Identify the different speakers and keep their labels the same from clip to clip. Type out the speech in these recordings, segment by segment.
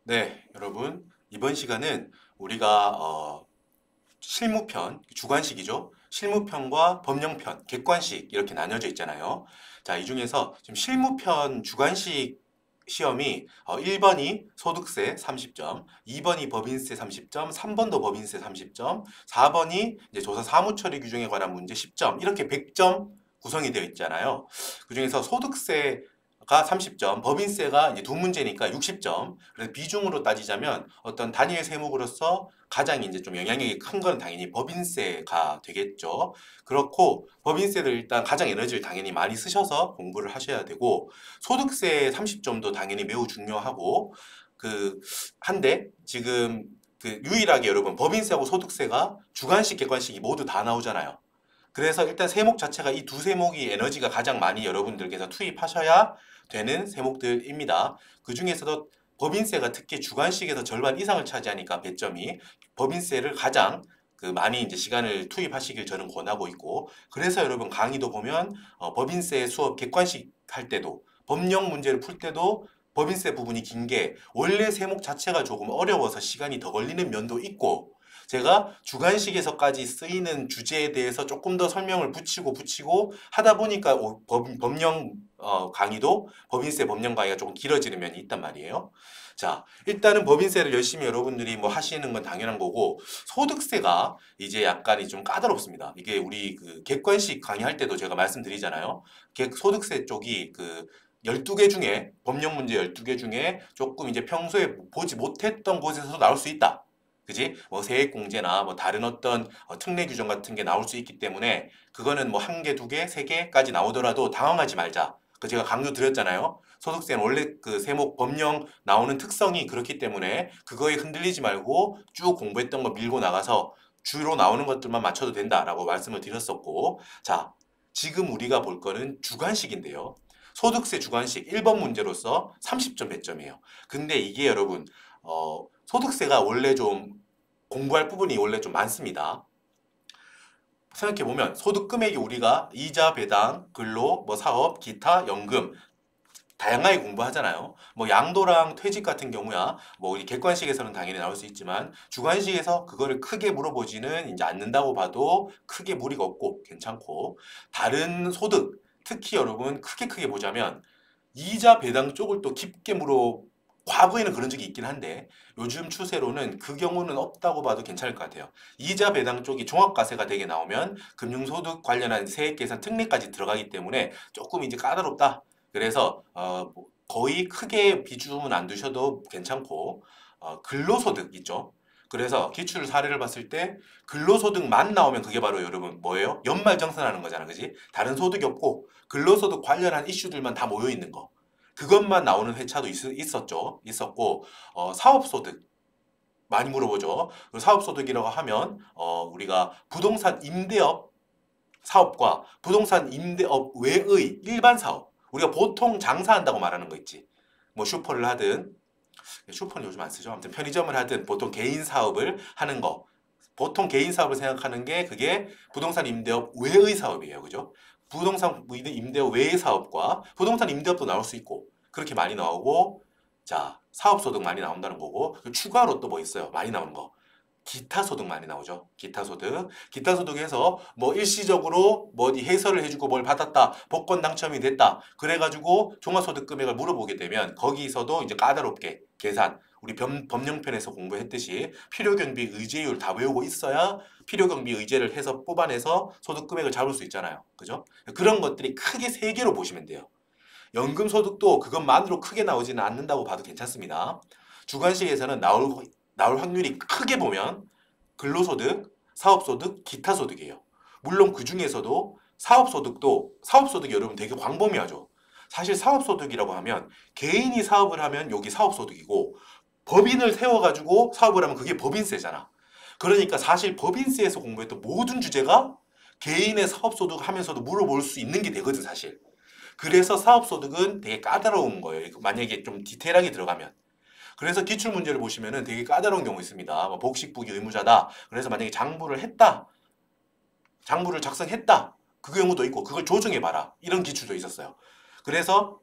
Speaker 1: 네, 여러분. 이번 시간은 우리가 실무편, 주관식이죠. 실무편과 법령편, 객관식 이렇게 나뉘어져 있잖아요. 자, 이 중에서 지금 실무편 주관식 시험이 1번이 소득세 30점, 2번이 법인세 30점, 3번도 법인세 30점, 4번이 이제 조사 사무처리 규정에 관한 문제 10점, 이렇게 100점 구성이 되어 있잖아요. 그중에서 소득세가 30점, 법인세가 이제 두 문제니까 60점. 그래서 비중으로 따지자면 어떤 단일 세목으로서 가장 이제 좀 영향력이 큰 건 당연히 법인세가 되겠죠. 그렇고 법인세를 일단 가장 에너지를 당연히 많이 쓰셔서 공부를 하셔야 되고 소득세 30점도 당연히 매우 중요하고 한데 지금 유일하게 여러분 법인세하고 소득세가 주관식 객관식이 모두 다 나오잖아요. 그래서 일단 세목 자체가 이 두 세목이 에너지가 가장 많이 여러분들께서 투입하셔야 되는 세목들입니다. 그 중에서도 법인세가 특히 주관식에서 절반 이상을 차지하니까 배점이 법인세를 가장 많이 이제 시간을 투입하시길 저는 권하고 있고 그래서 여러분 강의도 보면 법인세 수업 객관식 할 때도 법령 문제를 풀 때도 법인세 부분이 긴 게 원래 세목 자체가 조금 어려워서 시간이 더 걸리는 면도 있고 제가 주관식에서까지 쓰이는 주제에 대해서 조금 더 설명을 붙이고 하다 보니까 법령 강의도 법인세 법령 강의가 조금 길어지는 면이 있단 말이에요. 자, 일단은 법인세를 열심히 여러분들이 뭐 하시는 건 당연한 거고 소득세가 이제 약간이 좀 까다롭습니다. 이게 우리 객관식 강의할 때도 제가 말씀드리잖아요. 소득세 쪽이 12개 중에 법령 문제 12개 중에 조금 이제 평소에 보지 못했던 곳에서 나올 수 있다. 그지? 뭐 세액공제나 뭐 다른 어떤 특례 규정 같은 게 나올 수 있기 때문에 그거는 뭐 한 개, 두 개, 세 개까지 나오더라도 당황하지 말자. 제가 강조 드렸잖아요. 소득세는 원래 세목 법령 나오는 특성이 그렇기 때문에 그거에 흔들리지 말고 쭉 공부했던 거 밀고 나가서 주로 나오는 것들만 맞춰도 된다라고 말씀을 드렸었고 자, 지금 우리가 볼 거는 주관식인데요. 소득세 주관식 1번 문제로서 30점 배점이에요. 근데 이게 여러분 소득세가 원래 좀 공부할 부분이 원래 좀 많습니다. 생각해보면 소득 금액이 우리가 이자, 배당, 근로, 뭐 사업, 기타, 연금 다양하게 공부하잖아요. 뭐 양도랑 퇴직 같은 경우야 뭐 우리 객관식에서는 당연히 나올 수 있지만 주관식에서 그거를 크게 물어보지는 이제 않는다고 봐도 크게 무리가 없고 괜찮고 다른 소득 특히 여러분 크게 보자면 이자 배당 쪽을 또 깊게 과거에는 그런 적이 있긴 한데 요즘 추세로는 그 경우는 없다고 봐도 괜찮을 것 같아요. 이자 배당 쪽이 종합과세가 되게 나오면 금융소득 관련한 세액 계산 특례까지 들어가기 때문에 조금 이제 까다롭다. 그래서 뭐 거의 크게 비중은 안 두셔도 괜찮고 근로소득 있죠. 그래서 기출 사례를 봤을 때 근로소득만 나오면 그게 바로 여러분 뭐예요? 연말정산하는 거잖아, 그지? 다른 소득이 없고 근로소득 관련한 이슈들만 다 모여 있는 거. 그것만 나오는 회차도 있었죠. 있었고 사업소득 많이 물어보죠. 사업소득이라고 하면 우리가 부동산 임대업 사업과 부동산 임대업 외의 일반 사업 우리가 보통 장사한다고 말하는 거 있지. 뭐 슈퍼를 하든 슈퍼는 요즘 안 쓰죠. 아무튼 편의점을 하든 보통 개인 사업을 하는 거 보통 개인 사업을 생각하는 게 그게 부동산 임대업 외의 사업이에요. 그죠? 부동산 임대업 외의 사업과 부동산 임대업도 나올 수 있고 그렇게 많이 나오고 자 사업소득 많이 나온다는 거고 추가로 또 뭐 있어요? 많이 나오는 거 기타 소득 많이 나오죠. 기타 소득. 기타 소득에서 뭐 일시적으로 뭐 어디 해설을 해주고 뭘 받았다. 복권 당첨이 됐다. 그래가지고 종합소득 금액을 물어보게 되면 거기서도 이제 까다롭게 계산. 우리 법령편에서 공부했듯이 필요경비 의제율 다 외우고 있어야 필요경비 의제를 해서 뽑아내서 소득 금액을 잡을 수 있잖아요. 그죠? 그런 것들이 크게 세 개로 보시면 돼요. 연금소득도 그것만으로 크게 나오지는 않는다고 봐도 괜찮습니다. 주관식에서는 나올 확률이 크게 보면 근로소득, 사업소득, 기타소득이에요. 물론 그 중에서도 사업소득이 여러분 되게 광범위하죠. 사실 사업소득이라고 하면 개인이 사업을 하면 여기 사업소득이고 법인을 세워가지고 사업을 하면 그게 법인세잖아. 그러니까 사실 법인세에서 공부했던 모든 주제가 개인의 사업소득 하면서도 물어볼 수 있는 게 되거든 사실. 그래서 사업소득은 되게 까다로운 거예요. 만약에 좀 디테일하게 들어가면. 그래서 기출문제를 보시면은 되게 까다로운 경우 있습니다. 뭐 복식부기 의무자다. 그래서 만약에 장부를 했다. 장부를 작성했다. 그 경우도 있고 그걸 조정해봐라. 이런 기출도 있었어요. 그래서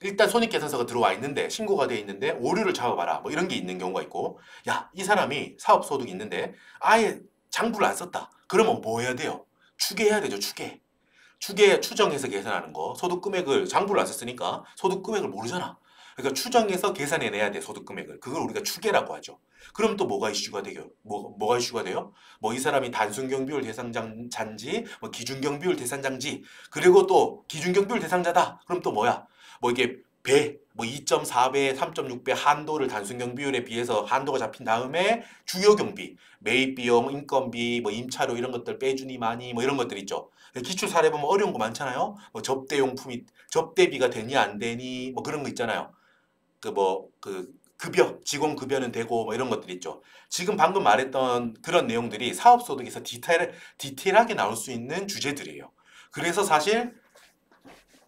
Speaker 1: 일단 손익계산서가 들어와 있는데 신고가 돼 있는데 오류를 잡아봐라 뭐 이런 게 있는 경우가 있고 야, 이 사람이 사업소득이 있는데 아예 장부를 안 썼다. 그러면 뭐 해야 돼요? 추계해야 되죠. 추계 추정해서 계산하는 거. 소득 금액을 장부를 안 썼으니까 소득 금액을 모르잖아. 그러니까 추정해서 계산해내야 돼. 소득 금액을. 그걸 우리가 추계라고 하죠. 그럼 또 뭐가 이슈가 되요? 뭐가 이슈가 돼요? 뭐 이 사람이 단순경비율 대상자인지 뭐 기준경비율 대상자인지 그리고 또 기준경비율 대상자다. 그럼 또 뭐야? 뭐 이게 뭐 2.4배, 3.6배 한도를 단순경비율에 비해서 한도가 잡힌 다음에 주요 경비, 매입 비용, 인건비, 뭐 임차료 이런 것들 빼주니 많이 뭐 이런 것들 있죠. 기출 사례 보면 어려운 거 많잖아요. 뭐 접대용품이 접대비가 되니 안 되니 뭐 그런 거 있잖아요. 그 급여, 직원 급여는 되고 뭐 이런 것들 있죠. 지금 방금 말했던 그런 내용들이 사업소득에서 디테일하게 나올 수 있는 주제들이에요. 그래서 사실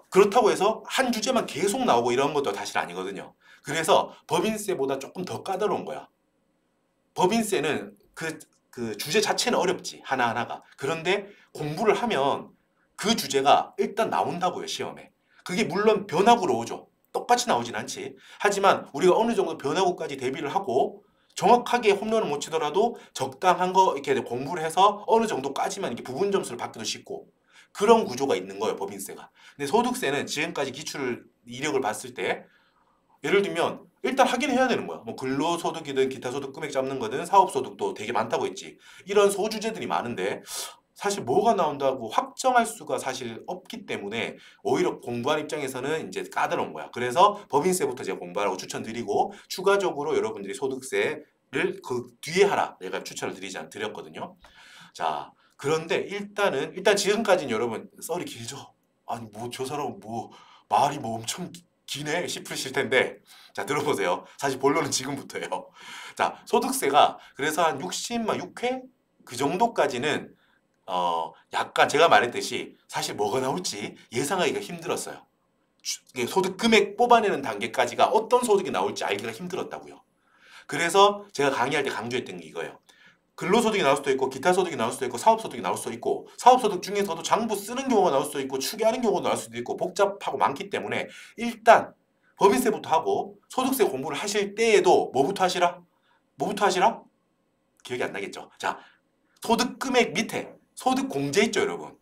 Speaker 1: 그렇다고 해서 한 주제만 계속 나오고 이런 것도 사실 아니거든요. 그래서 법인세보다 조금 더 까다로운 거야. 법인세는 그 주제 자체는 어렵지. 하나하나가. 그런데 공부를 하면 그 주제가 일단 나온다고요, 시험에. 그게 물론 변화구로 오죠. 똑같이 나오진 않지. 하지만 우리가 어느 정도 변화구까지 대비를 하고 정확하게 홈런을 못 치더라도 적당한 거 이렇게 공부를 해서 어느 정도까지만 이렇게 부분 점수를 받기도 쉽고 그런 구조가 있는 거예요, 법인세가. 근데 소득세는 지금까지 기출 이력을 봤을 때 예를 들면 일단 확인해야 되는 거야. 뭐 근로소득이든 기타 소득 금액 잡는 거든 사업소득도 되게 많다고 했지. 이런 소주제들이 많은데 사실 뭐가 나온다고 확정할 수가 사실 없기 때문에 오히려 공부하는 입장에서는 이제 까다로운 거야. 그래서 법인세부터 제가 공부하라고 추천드리고 추가적으로 여러분들이 소득세를 그 뒤에 하라 내가 추천을 드렸거든요. 자, 그런데 일단 지금까지는 여러분 썰이 길죠. 아니 뭐 저 사람 뭐 말이 뭐 엄청 기네 싶으실 텐데 자 들어보세요. 사실 본론은 지금부터예요. 자 소득세가 그래서 한 60만 6회 그 정도까지는 약간 제가 말했듯이 사실 뭐가 나올지 예상하기가 힘들었어요. 이게 소득 금액 뽑아내는 단계까지가 어떤 소득이 나올지 알기가 힘들었다고요. 그래서 제가 강의할 때 강조했던 게 이거예요. 근로소득이 나올 수도 있고 기타 소득이 나올 수도 있고 사업소득이 나올 수도 있고 사업소득 중에서도 장부 쓰는 경우가 나올 수도 있고 추계하는 경우가 나올 수도 있고 복잡하고 많기 때문에 일단 법인세부터 하고 소득세 공부를 하실 때에도 뭐부터 하시라? 뭐부터 하시라? 기억이 안 나겠죠? 자, 소득 금액 밑에 소득 공제 있죠, 여러분.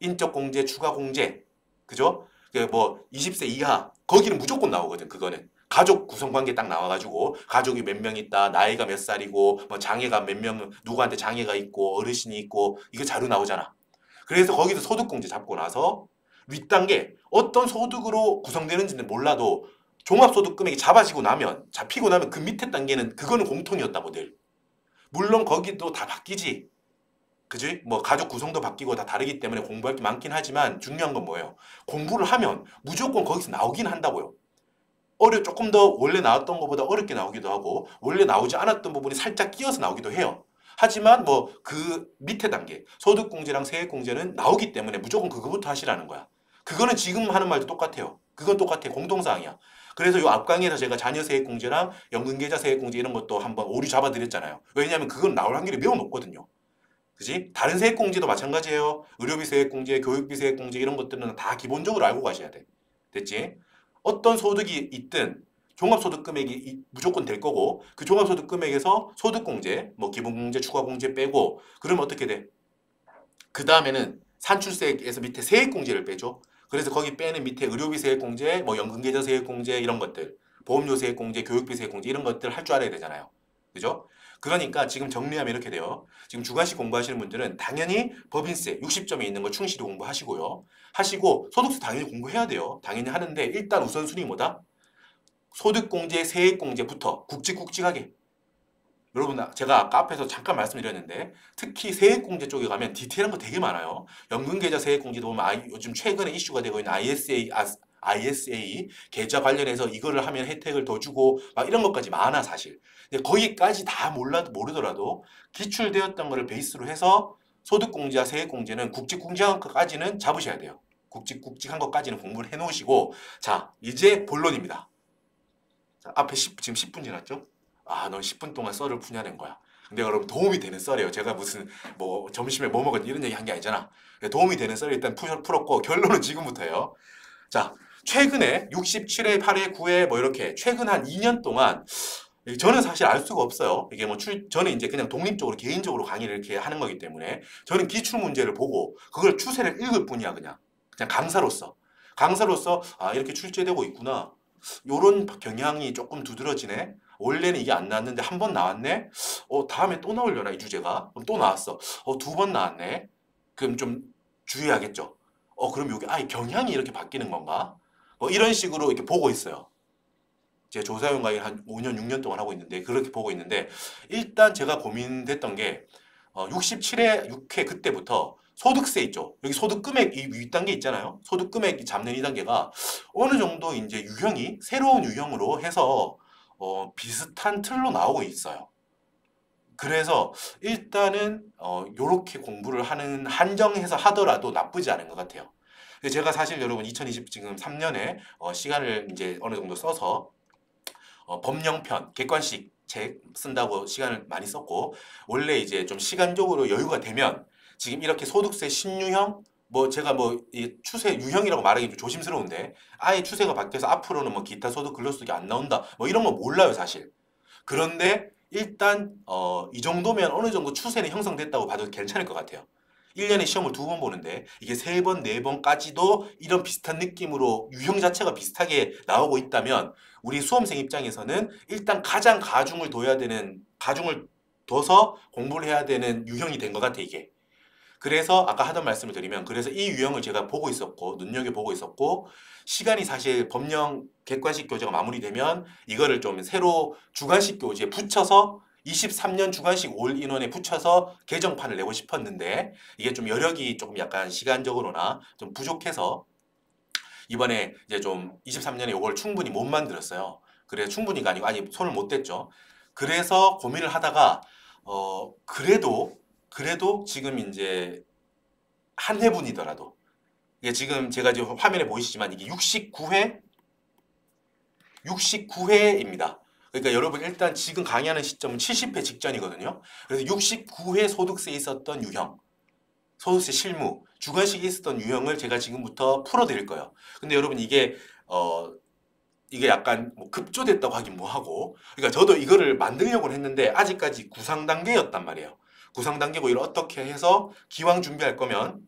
Speaker 1: 인적 공제, 추가 공제. 그죠? 뭐 20세 이하 거기는 무조건 나오거든, 그거는. 가족 구성 관계 딱 나와가지고 가족이 몇 명 있다, 나이가 몇 살이고, 뭐 장애가 몇 명, 누구한테 장애가 있고, 어르신이 있고, 이거 자료 나오잖아. 그래서 거기서 소득공제 잡고 나서 윗단계 어떤 소득으로 구성되는지는 몰라도 종합소득 금액이 잡히고 나면 그 밑에 단계는 그거는 공통이었다고 늘. 물론 거기도 다 바뀌지. 그지? 뭐 가족 구성도 바뀌고 다 다르기 때문에 공부할 게 많긴 하지만 중요한 건 뭐예요? 공부를 하면 무조건 거기서 나오긴 한다고요. 조금 더 원래 나왔던 것보다 어렵게 나오기도 하고 원래 나오지 않았던 부분이 살짝 끼어서 나오기도 해요. 하지만 뭐 그 밑에 단계 소득공제랑 세액공제는 나오기 때문에 무조건 그거부터 하시라는 거야. 그거는 지금 하는 말도 똑같아요. 그건 똑같아. 공통사항이야. 그래서 요 앞 강의에서 제가 자녀 세액공제랑 연금계좌 세액공제 이런 것도 한번 오류 잡아드렸잖아요. 왜냐하면 그건 나올 확률이 매우 높거든요. 그지? 다른 세액공제도 마찬가지예요. 의료비 세액공제, 교육비 세액공제 이런 것들은 다 기본적으로 알고 가셔야 돼. 됐지? 어떤 소득이 있든 종합소득금액이 무조건 될 거고 그 종합소득금액에서 소득공제, 뭐 기본공제, 추가공제 빼고 그러면 어떻게 돼? 그 다음에는 산출세에서 밑에 세액공제를 빼죠. 그래서 거기 빼는 밑에 의료비 세액공제, 뭐 연금계좌 세액공제 이런 것들, 보험료 세액공제, 교육비 세액공제 이런 것들 할 줄 알아야 되잖아요. 그죠? 그러니까 지금 정리하면 이렇게 돼요. 지금 주관식 공부하시는 분들은 당연히 법인세 60점에 있는 거 충실히 공부하시고요. 하시고 소득세 당연히 공부해야 돼요. 당연히 하는데 일단 우선순위 뭐다? 소득공제, 세액공제부터 굵직굵직하게. 여러분 제가 아까 앞에서 잠깐 말씀드렸는데 특히 세액공제 쪽에 가면 디테일한 거 되게 많아요. 연금계좌 세액공제도 보면 요즘 최근에 이슈가 되고 있는 ISA 계좌 관련해서 이거를 하면 혜택을 더 주고 막 이런 것까지 많아 사실. 근데 거기까지 다 모르더라도 기출되었던 거를 베이스로 해서 소득공제와 세액공제는 굵직굵직한 것까지는 잡으셔야 돼요. 굵직굵직한 것까지는 공부를 해놓으시고 자 이제 본론입니다. 자, 앞에 지금 10분 지났죠? 아, 넌 10분 동안 썰을 푸냐는 거야. 근데 여러분 도움이 되는 썰이에요. 제가 무슨 뭐 점심에 뭐 먹었니 이런 얘기 한 게 아니잖아. 도움이 되는 썰을 일단 풀었고 결론은 지금부터예요. 자, 최근에 67회, 8회, 9회 뭐 이렇게 최근 한 2년 동안 저는 사실 알 수가 없어요. 이게 뭐 저는 이제 그냥 독립적으로 개인적으로 강의를 이렇게 하는 거기 때문에 저는 기출 문제를 보고 그걸 추세를 읽을 뿐이야 그냥 강사로서 아 이렇게 출제되고 있구나. 요런 경향이 조금 두드러지네. 원래는 이게 안 나왔는데 한 번 나왔네. 다음에 또 나오려나 이 주제가? 그럼 또 나왔어. 두 번 나왔네. 그럼 좀 주의하겠죠. 그럼 여기 아예 경향이 이렇게 바뀌는 건가? 뭐 이런 식으로 이렇게 보고 있어요. 제 조사용 강의를 한 5년, 6년 동안 하고 있는데 그렇게 보고 있는데 일단 제가 고민됐던 게 67회, 6회 그때부터 소득세 있죠. 여기 소득 금액 이 윗단계 있잖아요. 소득 금액 잡는 이 단계가 어느 정도 이제 유형이 새로운 유형으로 해서 비슷한 틀로 나오고 있어요. 그래서 일단은 요렇게 공부를 하는 한정해서 하더라도 나쁘지 않은 것 같아요. 제가 사실 여러분 2020 지금 3년에 시간을 이제 어느 정도 써서 법령편, 객관식 책 쓴다고 시간을 많이 썼고 원래 이제 좀 시간적으로 여유가 되면 지금 이렇게 소득세 신유형 뭐 제가 뭐 이 추세 유형이라고 말하기 좀 조심스러운데 아예 추세가 바뀌어서 앞으로는 뭐 기타 소득 근로소득이 안 나온다 뭐 이런 거 몰라요 사실. 그런데 일단 이 정도면 어느 정도 추세는 형성됐다고 봐도 괜찮을 것 같아요. 1년에 시험을 2번 보는데 이게 3번, 4번까지도 이런 비슷한 느낌으로 유형 자체가 비슷하게 나오고 있다면 우리 수험생 입장에서는 일단 가장 가중을 둬서 공부를 해야 되는 유형이 된 것 같아 이게. 그래서 아까 하던 말씀을 드리면 그래서 이 유형을 제가 보고 있었고 눈여겨보고 있었고 시간이 사실 법령 객관식 교재가 마무리되면 이거를 좀 새로 주관식 교재에 붙여서 23년 주관식 올 인원에 붙여서 개정판을 내고 싶었는데 이게 좀 여력이 조금 약간 시간적으로나 좀 부족해서 이번에 이제 좀 23년에 이걸 충분히 못 만들었어요. 그래 충분히가 아니고 아직 손을 못 댔죠. 그래서 고민을 하다가 그래도 지금 이제 한 회분이더라도 이게 지금 제가 지금 화면에 보이시지만 이게 69회입니다. 그러니까 여러분 일단 지금 강의하는 시점은 70회 직전이거든요. 그래서 69회 소득세에 있었던 유형, 소득세 실무, 주관식에 있었던 유형을 제가 지금부터 풀어드릴 거예요. 근데 여러분 이게 약간 뭐 급조됐다고 하긴 뭐하고 그러니까 저도 이거를 만들려고는 했는데 아직까지 구상 단계였단 말이에요. 구상 단계고 이걸 어떻게 해서 기왕 준비할 거면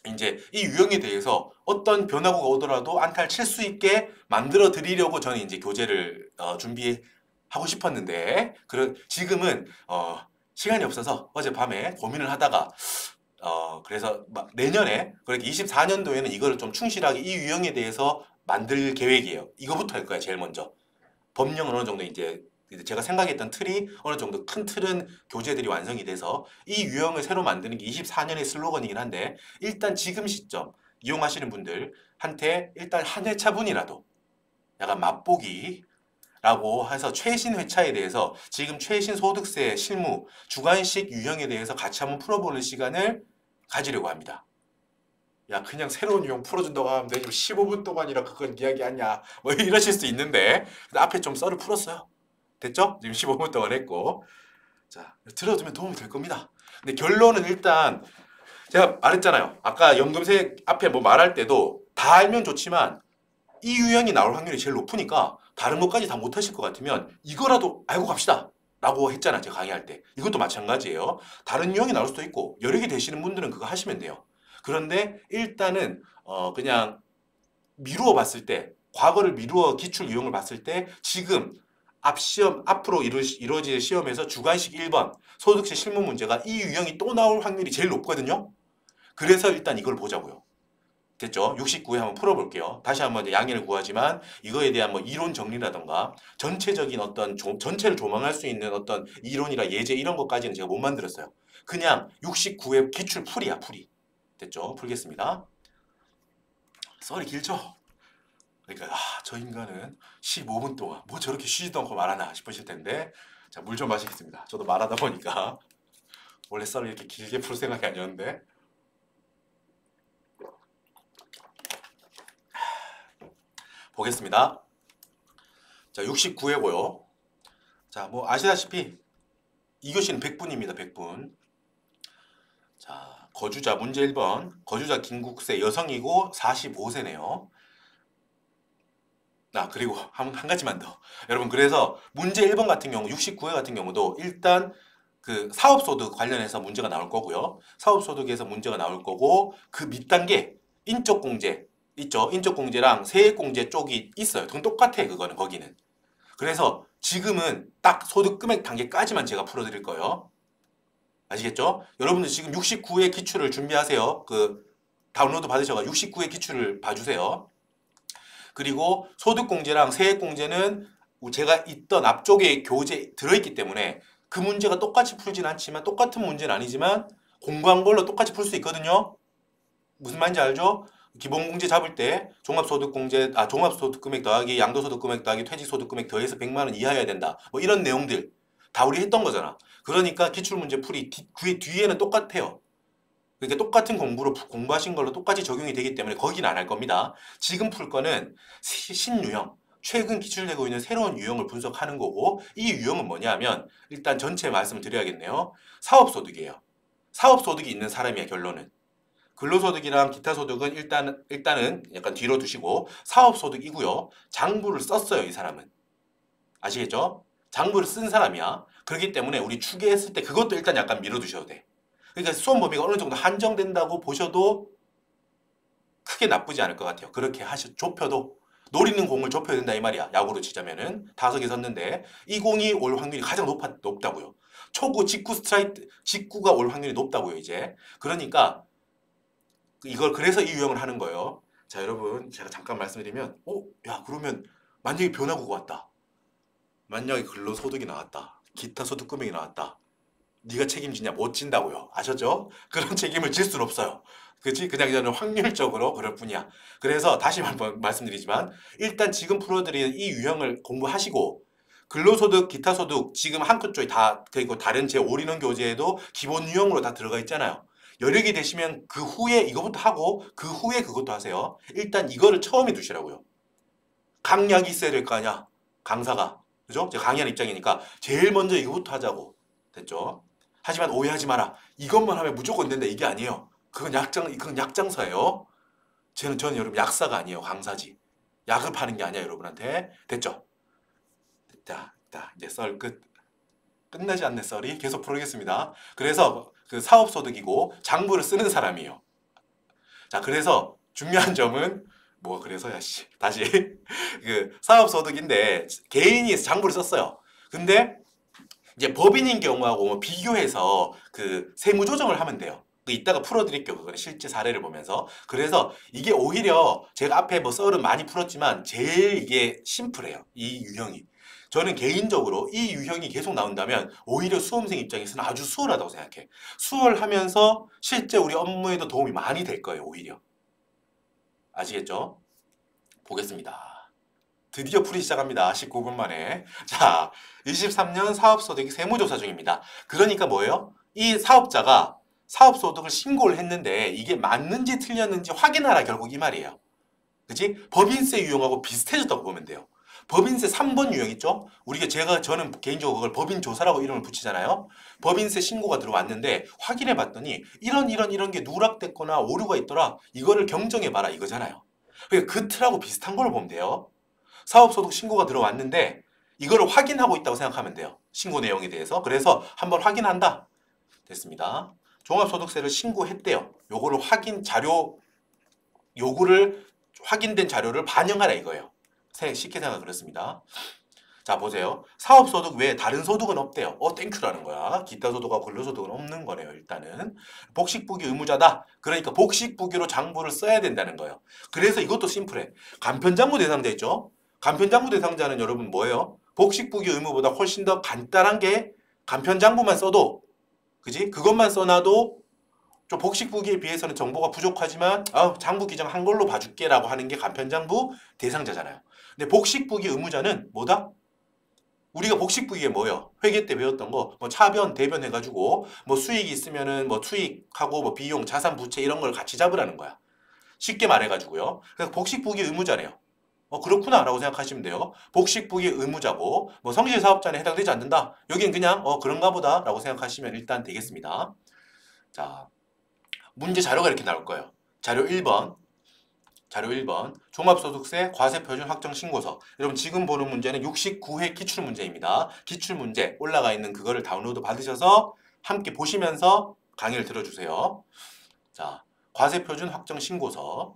Speaker 1: 이제 이 유형에 대해서 어떤 변화구가 오더라도 안타를 칠 수 있게 만들어 드리려고 저는 이제 교재를 준비하고 싶었는데 지금은 시간이 없어서 어젯밤에 고민을 하다가 그래서 막 내년에 그러니까 24년도에는 이거를 좀 충실하게 이 유형에 대해서 만들 계획이에요. 이거부터 할 거야 제일 먼저. 법령은 어느 정도 이제 제가 생각했던 틀이 어느 정도 큰 틀은 교재들이 완성이 돼서 이 유형을 새로 만드는 게 24년의 슬로건이긴 한데 일단 지금 시점 이용하시는 분들한테 일단 한 회차분이라도 약간 맛보기라고 해서 최신 회차에 대해서 지금 최신 소득세 실무 주관식 유형에 대해서 같이 한번 풀어보는 시간을 가지려고 합니다. 야 그냥 새로운 유형 풀어준다고 하면 되지 15분 동안이라 그건 이야기하냐 뭐 이러실 수 있는데 앞에 좀 썰을 풀었어요. 됐죠? 지금 15분 동안 했고 자 들어두면 도움이 될 겁니다. 근데 결론은 일단 제가 말했잖아요. 아까 연금세 앞에 뭐 말할 때도 다 알면 좋지만 이 유형이 나올 확률이 제일 높으니까 다른 것까지 다 못하실 것 같으면 이거라도 알고 갑시다 라고 했잖아요. 제가 강의할 때. 이것도 마찬가지예요. 다른 유형이 나올 수도 있고 여력이 되시는 분들은 그거 하시면 돼요. 그런데 일단은 그냥 미루어 봤을 때 과거를 미루어 기출 유형을 봤을 때 지금 앞으로 이루어질 시험에서 주관식 1번 소득세 실무 문제가 이 유형이 또 나올 확률이 제일 높거든요. 그래서 일단 이걸 보자고요. 됐죠? 69회 한번 풀어볼게요. 다시 한번 이제 양해를 구하지만 이거에 대한 뭐 이론 정리라던가 전체적인 어떤 전체를 조망할 수 있는 어떤 이론이나 예제 이런 것까지는 제가 못 만들었어요. 그냥 69회 기출 풀이야 풀이. 됐죠? 풀겠습니다. 썰이 길죠? 그러니까 저 인간은 15분 동안 뭐 저렇게 쉬지도 않고 말하나 싶으실 텐데 자, 물 좀 마시겠습니다. 저도 말하다 보니까 원래 썰을 이렇게 길게 풀 생각이 아니었는데 보겠습니다. 자, 69회고요. 자, 뭐 아시다시피 2교시는 100분입니다. 100분. 자, 거주자 문제 1번. 거주자 김국세 여성이고 45세네요. 그리고 한 가지만 더. 여러분, 그래서 문제 1번 같은 경우, 69회 같은 경우도 일단 그 사업소득 관련해서 문제가 나올 거고요. 사업소득에서 문제가 나올 거고, 그 밑단계, 인적공제, 있죠? 인적공제랑 세액공제 쪽이 있어요. 그건 똑같아, 그거는, 거기는. 그래서 지금은 딱 소득 금액 단계까지만 제가 풀어드릴 거예요. 아시겠죠? 여러분들 지금 69회 기출을 준비하세요. 그 다운로드 받으셔서 69회 기출을 봐주세요. 그리고 소득공제랑 세액공제는 제가 있던 앞쪽에 교재 들어있기 때문에 그 문제가 똑같이 풀진 않지만 똑같은 문제는 아니지만 공부한 걸로 똑같이 풀 수 있거든요. 무슨 말인지 알죠? 기본공제 잡을 때 종합소득공제, 종합소득금액 더하기 양도소득금액 더하기 퇴직소득금액 더해서 100만 원 이하여야 된다. 뭐 이런 내용들 다 우리 했던 거잖아. 그러니까 기출문제 풀이 뒤에는 똑같아요. 그러니까 똑같은 공부로 공부하신 걸로 똑같이 적용이 되기 때문에 거긴 안 할 겁니다. 지금 풀 거는 신유형, 최근 기출되고 있는 새로운 유형을 분석하는 거고, 이 유형은 뭐냐면 일단 전체 말씀을 드려야겠네요. 사업소득이에요. 사업소득이 있는 사람이야, 결론은. 근로소득이랑 기타소득은 일단은 약간 뒤로 두시고 사업소득이고요. 장부를 썼어요, 이 사람은. 아시겠죠? 장부를 쓴 사람이야. 그렇기 때문에 우리 추계했을 때 그것도 일단 약간 밀어두셔도 돼. 그러니까 수험 범위가 어느 정도 한정된다고 보셔도 크게 나쁘지 않을 것 같아요. 그렇게 좁혀도 노리는 공을 좁혀야 된다 이 말이야. 야구로 치자면은 다섯개 섰는데 이 공이 올 확률이 가장 높다고요. 초구, 직구 스트라이크, 직구가 올 확률이 높다고요, 이제. 그러니까 이걸 그래서 이 유형을 하는 거예요. 자, 여러분, 제가 잠깐 말씀드리면, 야, 그러면 만약에 변화구가 왔다. 만약에 근로소득이 나왔다. 기타 소득 금액이 나왔다. 네가 책임지냐? 못 진다고요. 아셨죠? 그런 책임을 질 수는 없어요. 그치? 그냥 저는 확률적으로 그럴 뿐이야. 그래서 다시 한번 말씀드리지만 일단 지금 풀어드리는 이 유형을 공부하시고 근로소득, 기타소득 지금 한끗 쪽에 다 그리고 다른 제5륜원 교재에도 기본 유형으로 다 들어가 있잖아요. 여력이 되시면 그 후에 이거부터 하고 그 후에 그것도 하세요. 일단 이거를 처음에 두시라고요. 강약이 있어야 될 거 아니야. 강사가. 그죠? 제가 강의하는 입장이니까 제일 먼저 이거부터 하자고. 됐죠? 하지만 오해하지 마라. 이것만 하면 무조건 된다. 이게 아니에요. 그건 약장사예요. 저는 여러분 약사가 아니에요. 강사지. 약을 파는 게 아니야, 여러분한테. 됐죠? 자, 이제 썰 끝. 끝나지 않는 썰이 계속 풀겠습니다. 그래서 그 사업소득이고 장부를 쓰는 사람이에요. 자, 그래서 중요한 점은 그래서야 씨. 다시 그 사업소득인데 개인이 장부를 썼어요. 근데 이제 법인인 경우하고 비교해서 그 세무 조정을 하면 돼요. 이따가 풀어드릴게요. 그거는 실제 사례를 보면서. 그래서 이게 오히려 제가 앞에 썰은 많이 풀었지만 제일 이게 심플해요. 이 유형이. 저는 개인적으로 이 유형이 계속 나온다면 오히려 수험생 입장에서는 아주 수월하다고 생각해. 수월하면서 실제 우리 업무에도 도움이 많이 될 거예요. 오히려. 아시겠죠? 보겠습니다. 드디어 풀이 시작합니다. 19분 만에. 자, 23년 사업소득이 세무조사 중입니다. 그러니까 뭐예요? 이 사업자가 사업소득을 신고를 했는데 이게 맞는지 틀렸는지 확인하라 결국 이 말이에요. 그치? 법인세 유형하고 비슷해졌다고 보면 돼요. 법인세 3번 유형 있죠? 저는 개인적으로 그걸 법인조사라고 이름을 붙이잖아요. 법인세 신고가 들어왔는데 확인해 봤더니 이런 게 누락됐거나 오류가 있더라. 이거를 경정해 봐라 이거잖아요. 그러니까 그 틀하고 비슷한 걸로 보면 돼요. 사업소득 신고가 들어왔는데 이거를 확인하고 있다고 생각하면 돼요. 신고 내용에 대해서. 그래서 한번 확인한다. 됐습니다. 종합소득세를 신고했대요. 요거를 확인된 자료를 반영하라 이거예요. 쉽게 생각 그렇습니다. 자, 보세요. 사업소득 외에 다른 소득은 없대요. 땡큐라는 거야. 기타 소득과 근로소득은 없는 거네요, 일단은. 복식부기 의무자다. 그러니까 복식부기로 장부를 써야 된다는 거예요. 그래서 이것도 심플해. 간편장부 대상자 있죠? 간편장부 대상자는 여러분 뭐예요? 복식부기 의무보다 훨씬 더 간단한 게 간편장부만 써도, 그지? 그것만 써놔도 좀 복식부기에 비해서는 정보가 부족하지만 장부 기정한 걸로 봐줄게 라고 하는 게 간편장부 대상자잖아요. 근데 복식부기 의무자는 뭐다? 우리가 복식부기에 뭐예요? 회계 때 배웠던 거, 차변, 대변 해가지고, 수익이 있으면은 투입하고, 비용, 자산, 부채 이런 걸 같이 잡으라는 거야. 쉽게 말해가지고요. 그래서 복식부기 의무자네요. 그렇구나 라고 생각하시면 돼요. 복식부기 의무자고, 성실사업자는 해당되지 않는다. 여기는 그냥, 그런가 보다 라고 생각하시면 일단 되겠습니다. 자, 문제 자료가 이렇게 나올 거예요. 자료 1번. 자료 1번 종합소득세 과세표준 확정 신고서. 여러분 지금 보는 문제는 69회 기출문제입니다. 기출문제 올라가 있는 그거를 다운로드 받으셔서 함께 보시면서 강의를 들어주세요. 자, 과세표준 확정 신고서.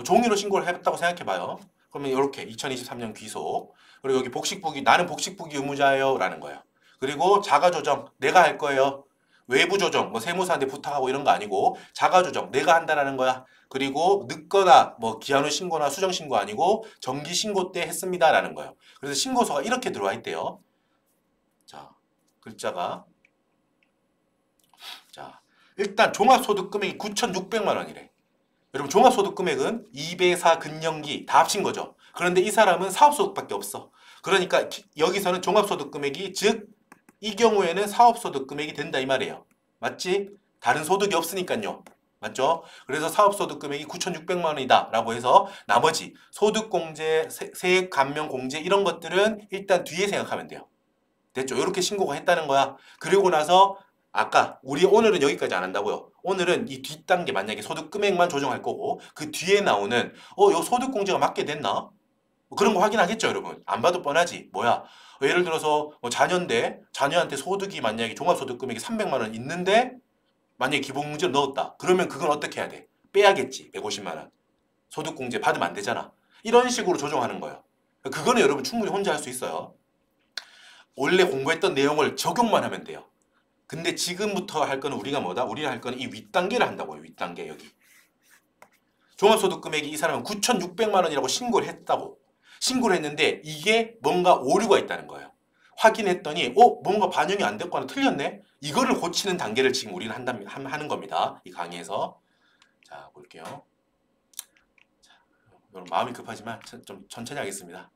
Speaker 1: 종이로 신고를 했다고 생각해봐요. 그러면 이렇게 2023년 귀속. 그리고 여기 복식부기, 나는 복식부기 의무자예요 라는 거예요. 그리고 자가조정 내가 할 거예요. 외부 조정, 뭐 세무사한테 부탁하고 이런 거 아니고 자가조정 내가 한다라는 거야. 그리고 늦거나 뭐 기한 후 신고나 수정 신고 아니고 정기 신고 때 했습니다라는 거예요. 그래서 신고서가 이렇게 들어와 있대요. 자, 글자가 자, 일단 종합소득 금액이 9,600만 원이래. 여러분 종합소득 금액은 2배사 근영기 다 합친 거죠. 그런데 이 사람은 사업소득밖에 없어. 그러니까 여기서는 종합소득 금액이 즉 이 경우에는 사업소득 금액이 된다 이 말이에요. 맞지? 다른 소득이 없으니까요. 맞죠? 그래서 사업소득 금액이 9,600만 원이다 라고 해서 나머지 소득공제, 세액 감면 공제 이런 것들은 일단 뒤에 생각하면 돼요. 됐죠? 이렇게 신고가 했다는 거야. 그리고 나서 아까 우리 오늘은 여기까지 안 한다고요. 오늘은 이 뒷단계 만약에 소득 금액만 조정할 거고 그 뒤에 나오는 요 소득공제가 맞게 됐나? 그런 거 확인하겠죠, 여러분. 안 봐도 뻔하지. 뭐야? 예를 들어서 뭐 자녀인데 자녀한테 소득이 만약에 종합소득 금액이 300만 원 있는데 만약에 기본공제를 넣었다. 그러면 그건 어떻게 해야 돼? 빼야겠지. 150만 원. 소득공제 받으면 안 되잖아. 이런 식으로 조정하는 거예요. 그거는 여러분 충분히 혼자 할 수 있어요. 원래 공부했던 내용을 적용만 하면 돼요. 근데 지금부터 할 거는 우리가 뭐다? 우리가 할 거는 이 윗단계를 한다고요. 윗단계 여기. 종합소득 금액이 이 사람은 9,600만 원이라고 신고를 했다고. 신고를 했는데 이게 뭔가 오류가 있다는 거예요. 확인했더니 뭔가 반영이 안 됐거나 틀렸네? 이거를 고치는 단계를 지금 우리는 하는 겁니다. 이 강의에서. 자, 볼게요. 자, 여러분 마음이 급하지만 좀 천천히 하겠습니다.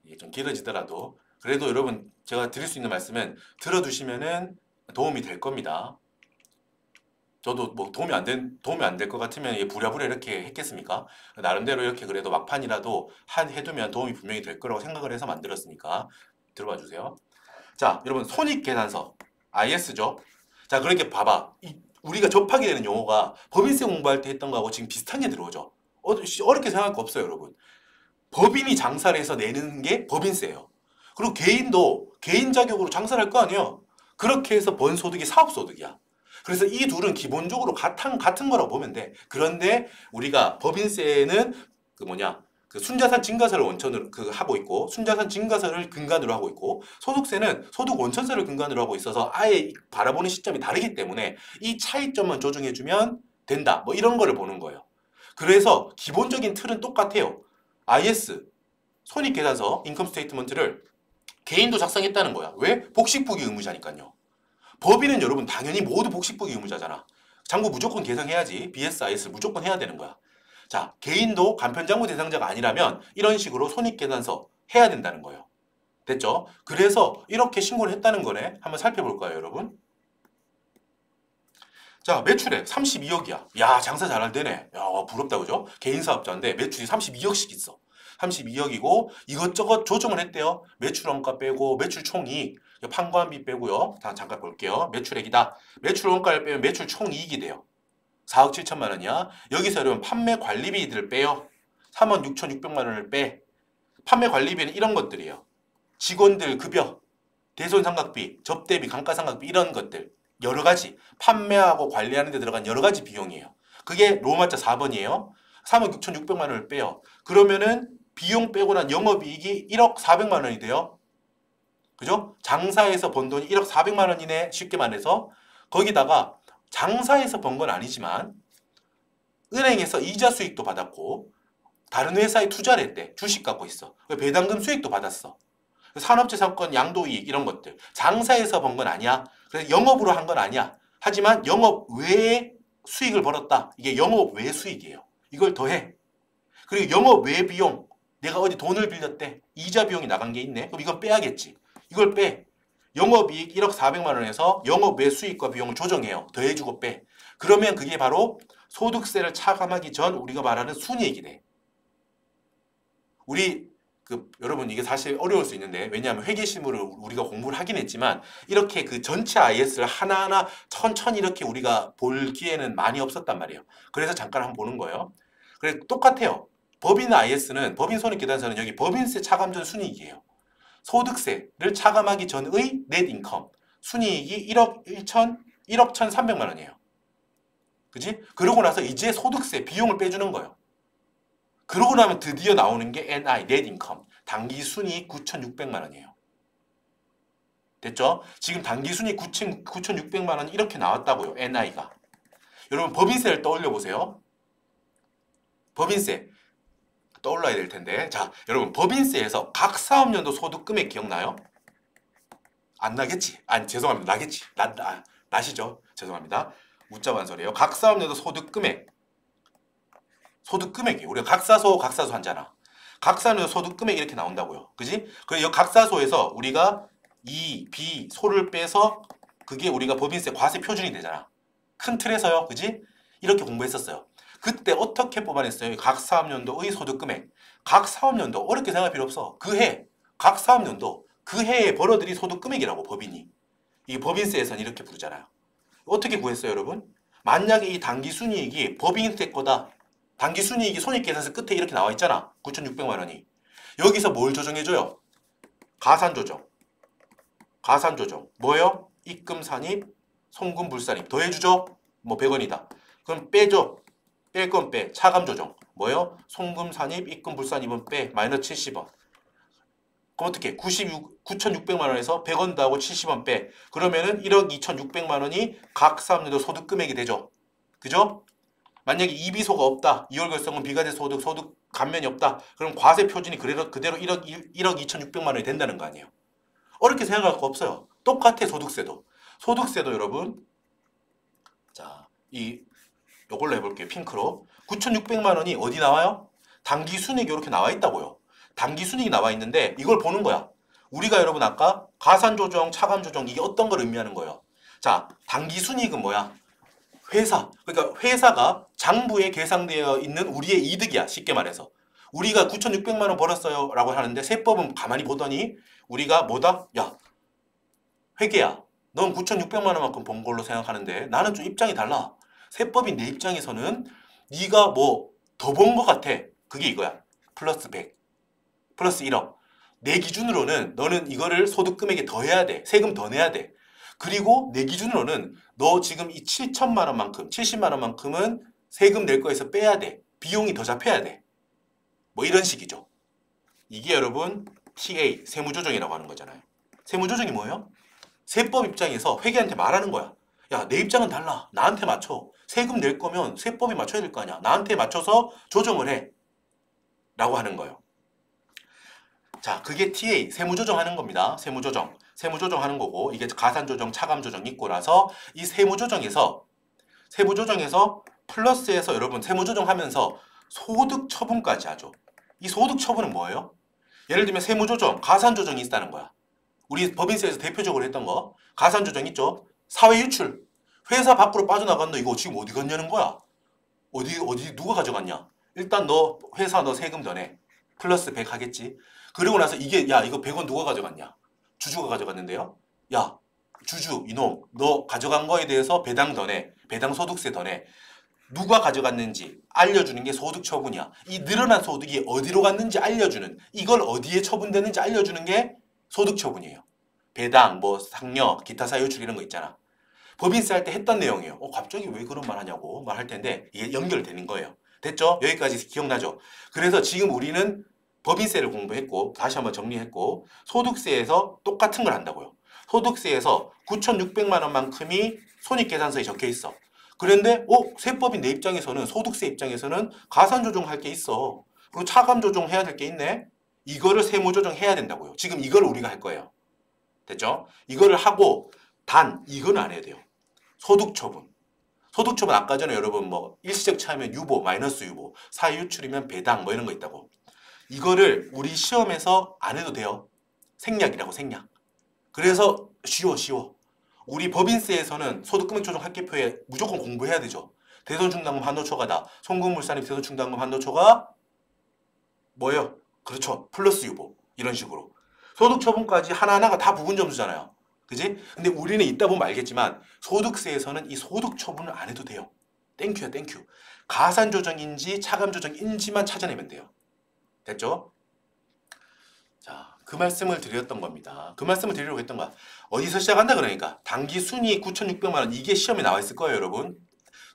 Speaker 1: 이게 좀 길어지더라도. 그래도 여러분 제가 드릴 수 있는 말씀은 들어두시면은 도움이 될 겁니다. 저도 뭐 도움이 안 될 것 같으면 부랴부랴 이렇게 했겠습니까? 나름대로 이렇게 그래도 막판이라도 해두면 도움이 분명히 될 거라고 생각을 해서 만들었으니까 들어봐 주세요. 자, 여러분 손익계산서 IS죠? 자, 그렇게 봐봐. 우리가 접하게 되는 용어가 법인세 공부할 때 했던 거하고 지금 비슷한 게 들어오죠. 어렵게 생각할 거 없어요, 여러분. 법인이 장사를 해서 내는 게 법인세예요. 그리고 개인도 개인 자격으로 장사를 할 거 아니에요. 그렇게 해서 번 소득이 사업소득이야. 그래서 이 둘은 기본적으로 같은 거라고 보면 돼. 그런데 우리가 법인세는 그 순자산 증가세를 원천으로 하고 있고 순자산 증가세를 근간으로 하고 있고 소득세는 소득 원천세를 근간으로 하고 있어서 아예 바라보는 시점이 다르기 때문에 이 차이점만 조정해주면 된다. 뭐 이런 거를 보는 거예요. 그래서 기본적인 틀은 똑같아요. IS 손익계산서 인컴 스테이트먼트를 개인도 작성했다는 거야. 왜? 복식부기 의무자니까요. 법인은 여러분 당연히 모두 복식부기 의무자잖아. 장부 무조건 개성해야지. BSIS를 무조건 해야 되는 거야. 자, 개인도 간편장부 대상자가 아니라면 이런 식으로 손익계산서 해야 된다는 거예요. 됐죠? 그래서 이렇게 신고를 했다는 거네. 한번 살펴볼까요, 여러분? 자, 매출액 32억이야. 야, 장사 잘할 때네. 야, 부럽다, 그죠? 개인 사업자인데 매출이 32억씩 있어. 32억이고 이것저것 조정을 했대요. 매출 원가 빼고 매출 총이익, 판관비 빼고요. 잠깐 볼게요. 매출액이다. 매출 원가를 빼면 매출 총이익이 돼요. 4억 7천만 원이야. 여기서 여러분 판매 관리비들 빼요. 3억 6,600만 원을 빼. 판매 관리비는 이런 것들이에요. 직원들 급여, 대손상각비, 접대비, 감가상각비 이런 것들. 여러 가지 판매하고 관리하는 데 들어간 여러 가지 비용이에요. 그게 로마자 4번이에요. 3억 6,600만 원을 빼요. 그러면은 비용 빼고 난 영업이익이 1억 400만 원이 돼요. 그죠? 장사에서 번 돈이 1억 400만 원이네. 쉽게 말해서 거기다가 장사에서 번 건 아니지만 은행에서 이자 수익도 받았고 다른 회사에 투자를 했대. 주식 갖고 있어. 배당금 수익도 받았어. 산업재산권 양도이익 이런 것들. 장사에서 번 건 아니야. 그래서 영업으로 한 건 아니야. 하지만 영업 외에 수익을 벌었다. 이게 영업 외 수익이에요. 이걸 더해. 그리고 영업 외 비용. 내가 어디 돈을 빌렸대. 이자 비용이 나간 게 있네. 그럼 이건 빼야겠지. 이걸 빼. 영업이익 1억 400만 원에서 영업 외 수익과 비용을 조정해요. 더해주고 빼. 그러면 그게 바로 소득세를 차감하기 전 우리가 말하는 순이익이 돼. 여러분 이게 사실 어려울 수 있는데 왜냐하면 회계실무를 우리가 공부를 하긴 했지만 이렇게 그 전체 IS를 하나하나 천천히 이렇게 우리가 볼 기회는 많이 없었단 말이에요. 그래서 잠깐 한번 보는 거예요. 그래 똑같아요. 법인 IS는 법인 손익계산서는 여기 법인세 차감 전 순이익이에요. 소득세를 차감하기 전의 넷 인컴. 순이익이 1억 1,300만 원이에요. 그지? 그러고 나서 이제 소득세 비용을 빼주는 거예요. 그러고 나면 드디어 나오는 게 NI, 넷 인컴. 당기 순이익 9,600만 원이에요. 됐죠? 지금 당기 순이익 9,600만 원이 이렇게 나왔다고요. NI가. 여러분 법인세를 떠올려 보세요. 법인세 떠올라야 될 텐데. 자, 여러분 법인세에서 각 사업연도 소득 금액 기억나요? 안 나겠지? 아니 죄송합니다. 나겠지. 나시죠? 죄송합니다. 웃자 반소리예요. 각 사업연도 소득 금액. 소득 금액이 우리가 각사소 하잖아. 각 사업연도 소득 금액 이렇게 나온다고요. 그지? 그래서 각사소에서 우리가 이, 비, 소를 빼서 그게 우리가 법인세 과세 표준이 되잖아. 큰 틀에서요. 그지? 이렇게 공부했었어요. 그때 어떻게 뽑아냈어요? 각 사업연도의 소득 금액. 각 사업연도 어렵게 생각할 필요 없어. 그 해, 각 사업연도 그 해에 벌어들인 소득 금액이라고 법인이. 이 법인세에서는 이렇게 부르잖아요. 어떻게 구했어요, 여러분? 만약에 이 당기순이익이 법인세 거다. 당기순이익이 손익계산서 끝에 이렇게 나와 있잖아. 9,600만 원이. 여기서 뭘 조정해줘요? 가산조정. 가산조정. 뭐예요? 입금 산입, 송금 불산입. 더해주죠? 뭐 100원이다. 그럼 빼줘. 뺄 건 빼. 차감 조정. 뭐요? 송금 산입, 입금 불산입은 빼. 마이너스 70원. 그럼 어떻게? 9,600만 원에서 100원 더하고 70원 빼. 그러면은 1억 2,600만 원이 각 사업연도 소득 금액이 되죠. 그죠? 만약에 이비소가 없다. 2월 결성은 비과세 소득 감면이 없다. 그럼 과세 표준이 그대로 1억 2,600만 원이 된다는 거 아니에요. 어렵게 생각할 거 없어요. 똑같아 소득세도. 소득세도 여러분. 자, 요걸로 해볼게요. 핑크로. 9,600만 원이 어디 나와요? 당기순이익이 이렇게 나와 있다고요. 당기순이익이 나와 있는데 이걸 보는 거야. 우리가 여러분 아까 가산조정, 차감조정 이게 어떤 걸 의미하는 거예요? 자, 당기순이익은 뭐야? 회사. 그러니까 회사가 장부에 계상되어 있는 우리의 이득이야. 쉽게 말해서. 우리가 9,600만 원 벌었어요 라고 하는데 세법은 가만히 보더니 우리가 뭐다? 야, 회계야. 넌 9,600만 원만큼 번 걸로 생각하는데 나는 좀 입장이 달라. 세법인 내 입장에서는 네가 뭐 더 번 것 같아. 그게 이거야. 플러스 100. 플러스 1억. 내 기준으로는 너는 이거를 소득금액에 더해야 돼. 세금 더 내야 돼. 그리고 내 기준으로는 너 지금 이 7천만 원만큼, 70만 원만큼은 세금 낼 거에서 빼야 돼. 비용이 더 잡혀야 돼. 뭐 이런 식이죠. 이게 여러분 TA, 세무조정이라고 하는 거잖아요. 세무조정이 뭐예요? 세법 입장에서 회계한테 말하는 거야. 야, 내 입장은 달라. 나한테 맞춰. 세금 낼 거면 세법이 맞춰야 될 거 아니야. 나한테 맞춰서 조정을 해. 라고 하는 거예요. 자, 그게 TA, 세무조정 하는 겁니다. 세무조정. 세무조정 하는 거고, 이게 가산조정, 차감조정 있고 나서 이 세무조정에서 플러스에서 여러분 세무조정 하면서 소득처분까지 하죠. 이 소득처분은 뭐예요? 예를 들면 세무조정, 가산조정이 있다는 거야. 우리 법인세에서 대표적으로 했던 거 가산조정 있죠? 사회유출. 회사 밖으로 빠져나간 너 이거 지금 어디 갔냐는 거야. 어디 누가 가져갔냐. 일단 너 회사 너 세금 더 내. 플러스 100 하겠지. 그리고 나서 이게 야 이거 100원 누가 가져갔냐. 주주가 가져갔는데요. 야 주주 이놈 너 가져간 거에 대해서 배당 더 내. 배당 소득세 더 내. 누가 가져갔는지 알려주는 게 소득처분이야. 이 늘어난 소득이 어디로 갔는지 알려주는, 이걸 어디에 처분되는지 알려주는 게 소득처분이에요. 배당, 뭐 상여, 기타 사유출 이런 거 있잖아. 법인세 할 때 했던 내용이에요. 갑자기 왜 그런 말 하냐고 말할 텐데 이게 연결되는 거예요. 됐죠? 여기까지 기억나죠? 그래서 지금 우리는 법인세를 공부했고 다시 한번 정리했고 소득세에서 똑같은 걸 한다고요. 소득세에서 9,600만 원만큼이 손익계산서에 적혀 있어. 그런데 세법인 내 입장에서는 소득세 입장에서는 가산조정할 게 있어. 그리고 차감조정 해야 될 게 있네. 이거를 세무조정 해야 된다고요. 지금 이걸 우리가 할 거예요. 됐죠? 이거를 하고 단 이건 안 해야 돼요. 소득처분. 소득처분 아까 전에 여러분 뭐 일시적 차이면 유보, 마이너스 유보, 사유출이면 배당 뭐 이런 거 있다고. 이거를 우리 시험에서 안 해도 돼요. 생략이라고 생략. 그래서 쉬워. 우리 법인세에서는 소득금액 조정 합계표에 무조건 공부해야 되죠. 대손충당금 한도초과다. 송금물산입 대손충당금 한도초과 뭐예요? 그렇죠. 플러스 유보. 이런 식으로. 소득처분까지 하나하나가 다 부분점수잖아요. 그지? 근데 우리는 이따 보면 알겠지만 소득세에서는 이 소득처분을 안 해도 돼요. 땡큐야 땡큐. 가산 조정인지 차감 조정인지만 찾아내면 돼요. 됐죠? 자, 그 말씀을 드렸던 겁니다. 그 말씀을 드리려고 했던 거야. 어디서 시작한다 그러니까 단기 순이익 9,600만 원 이게 시험에 나와 있을 거예요, 여러분.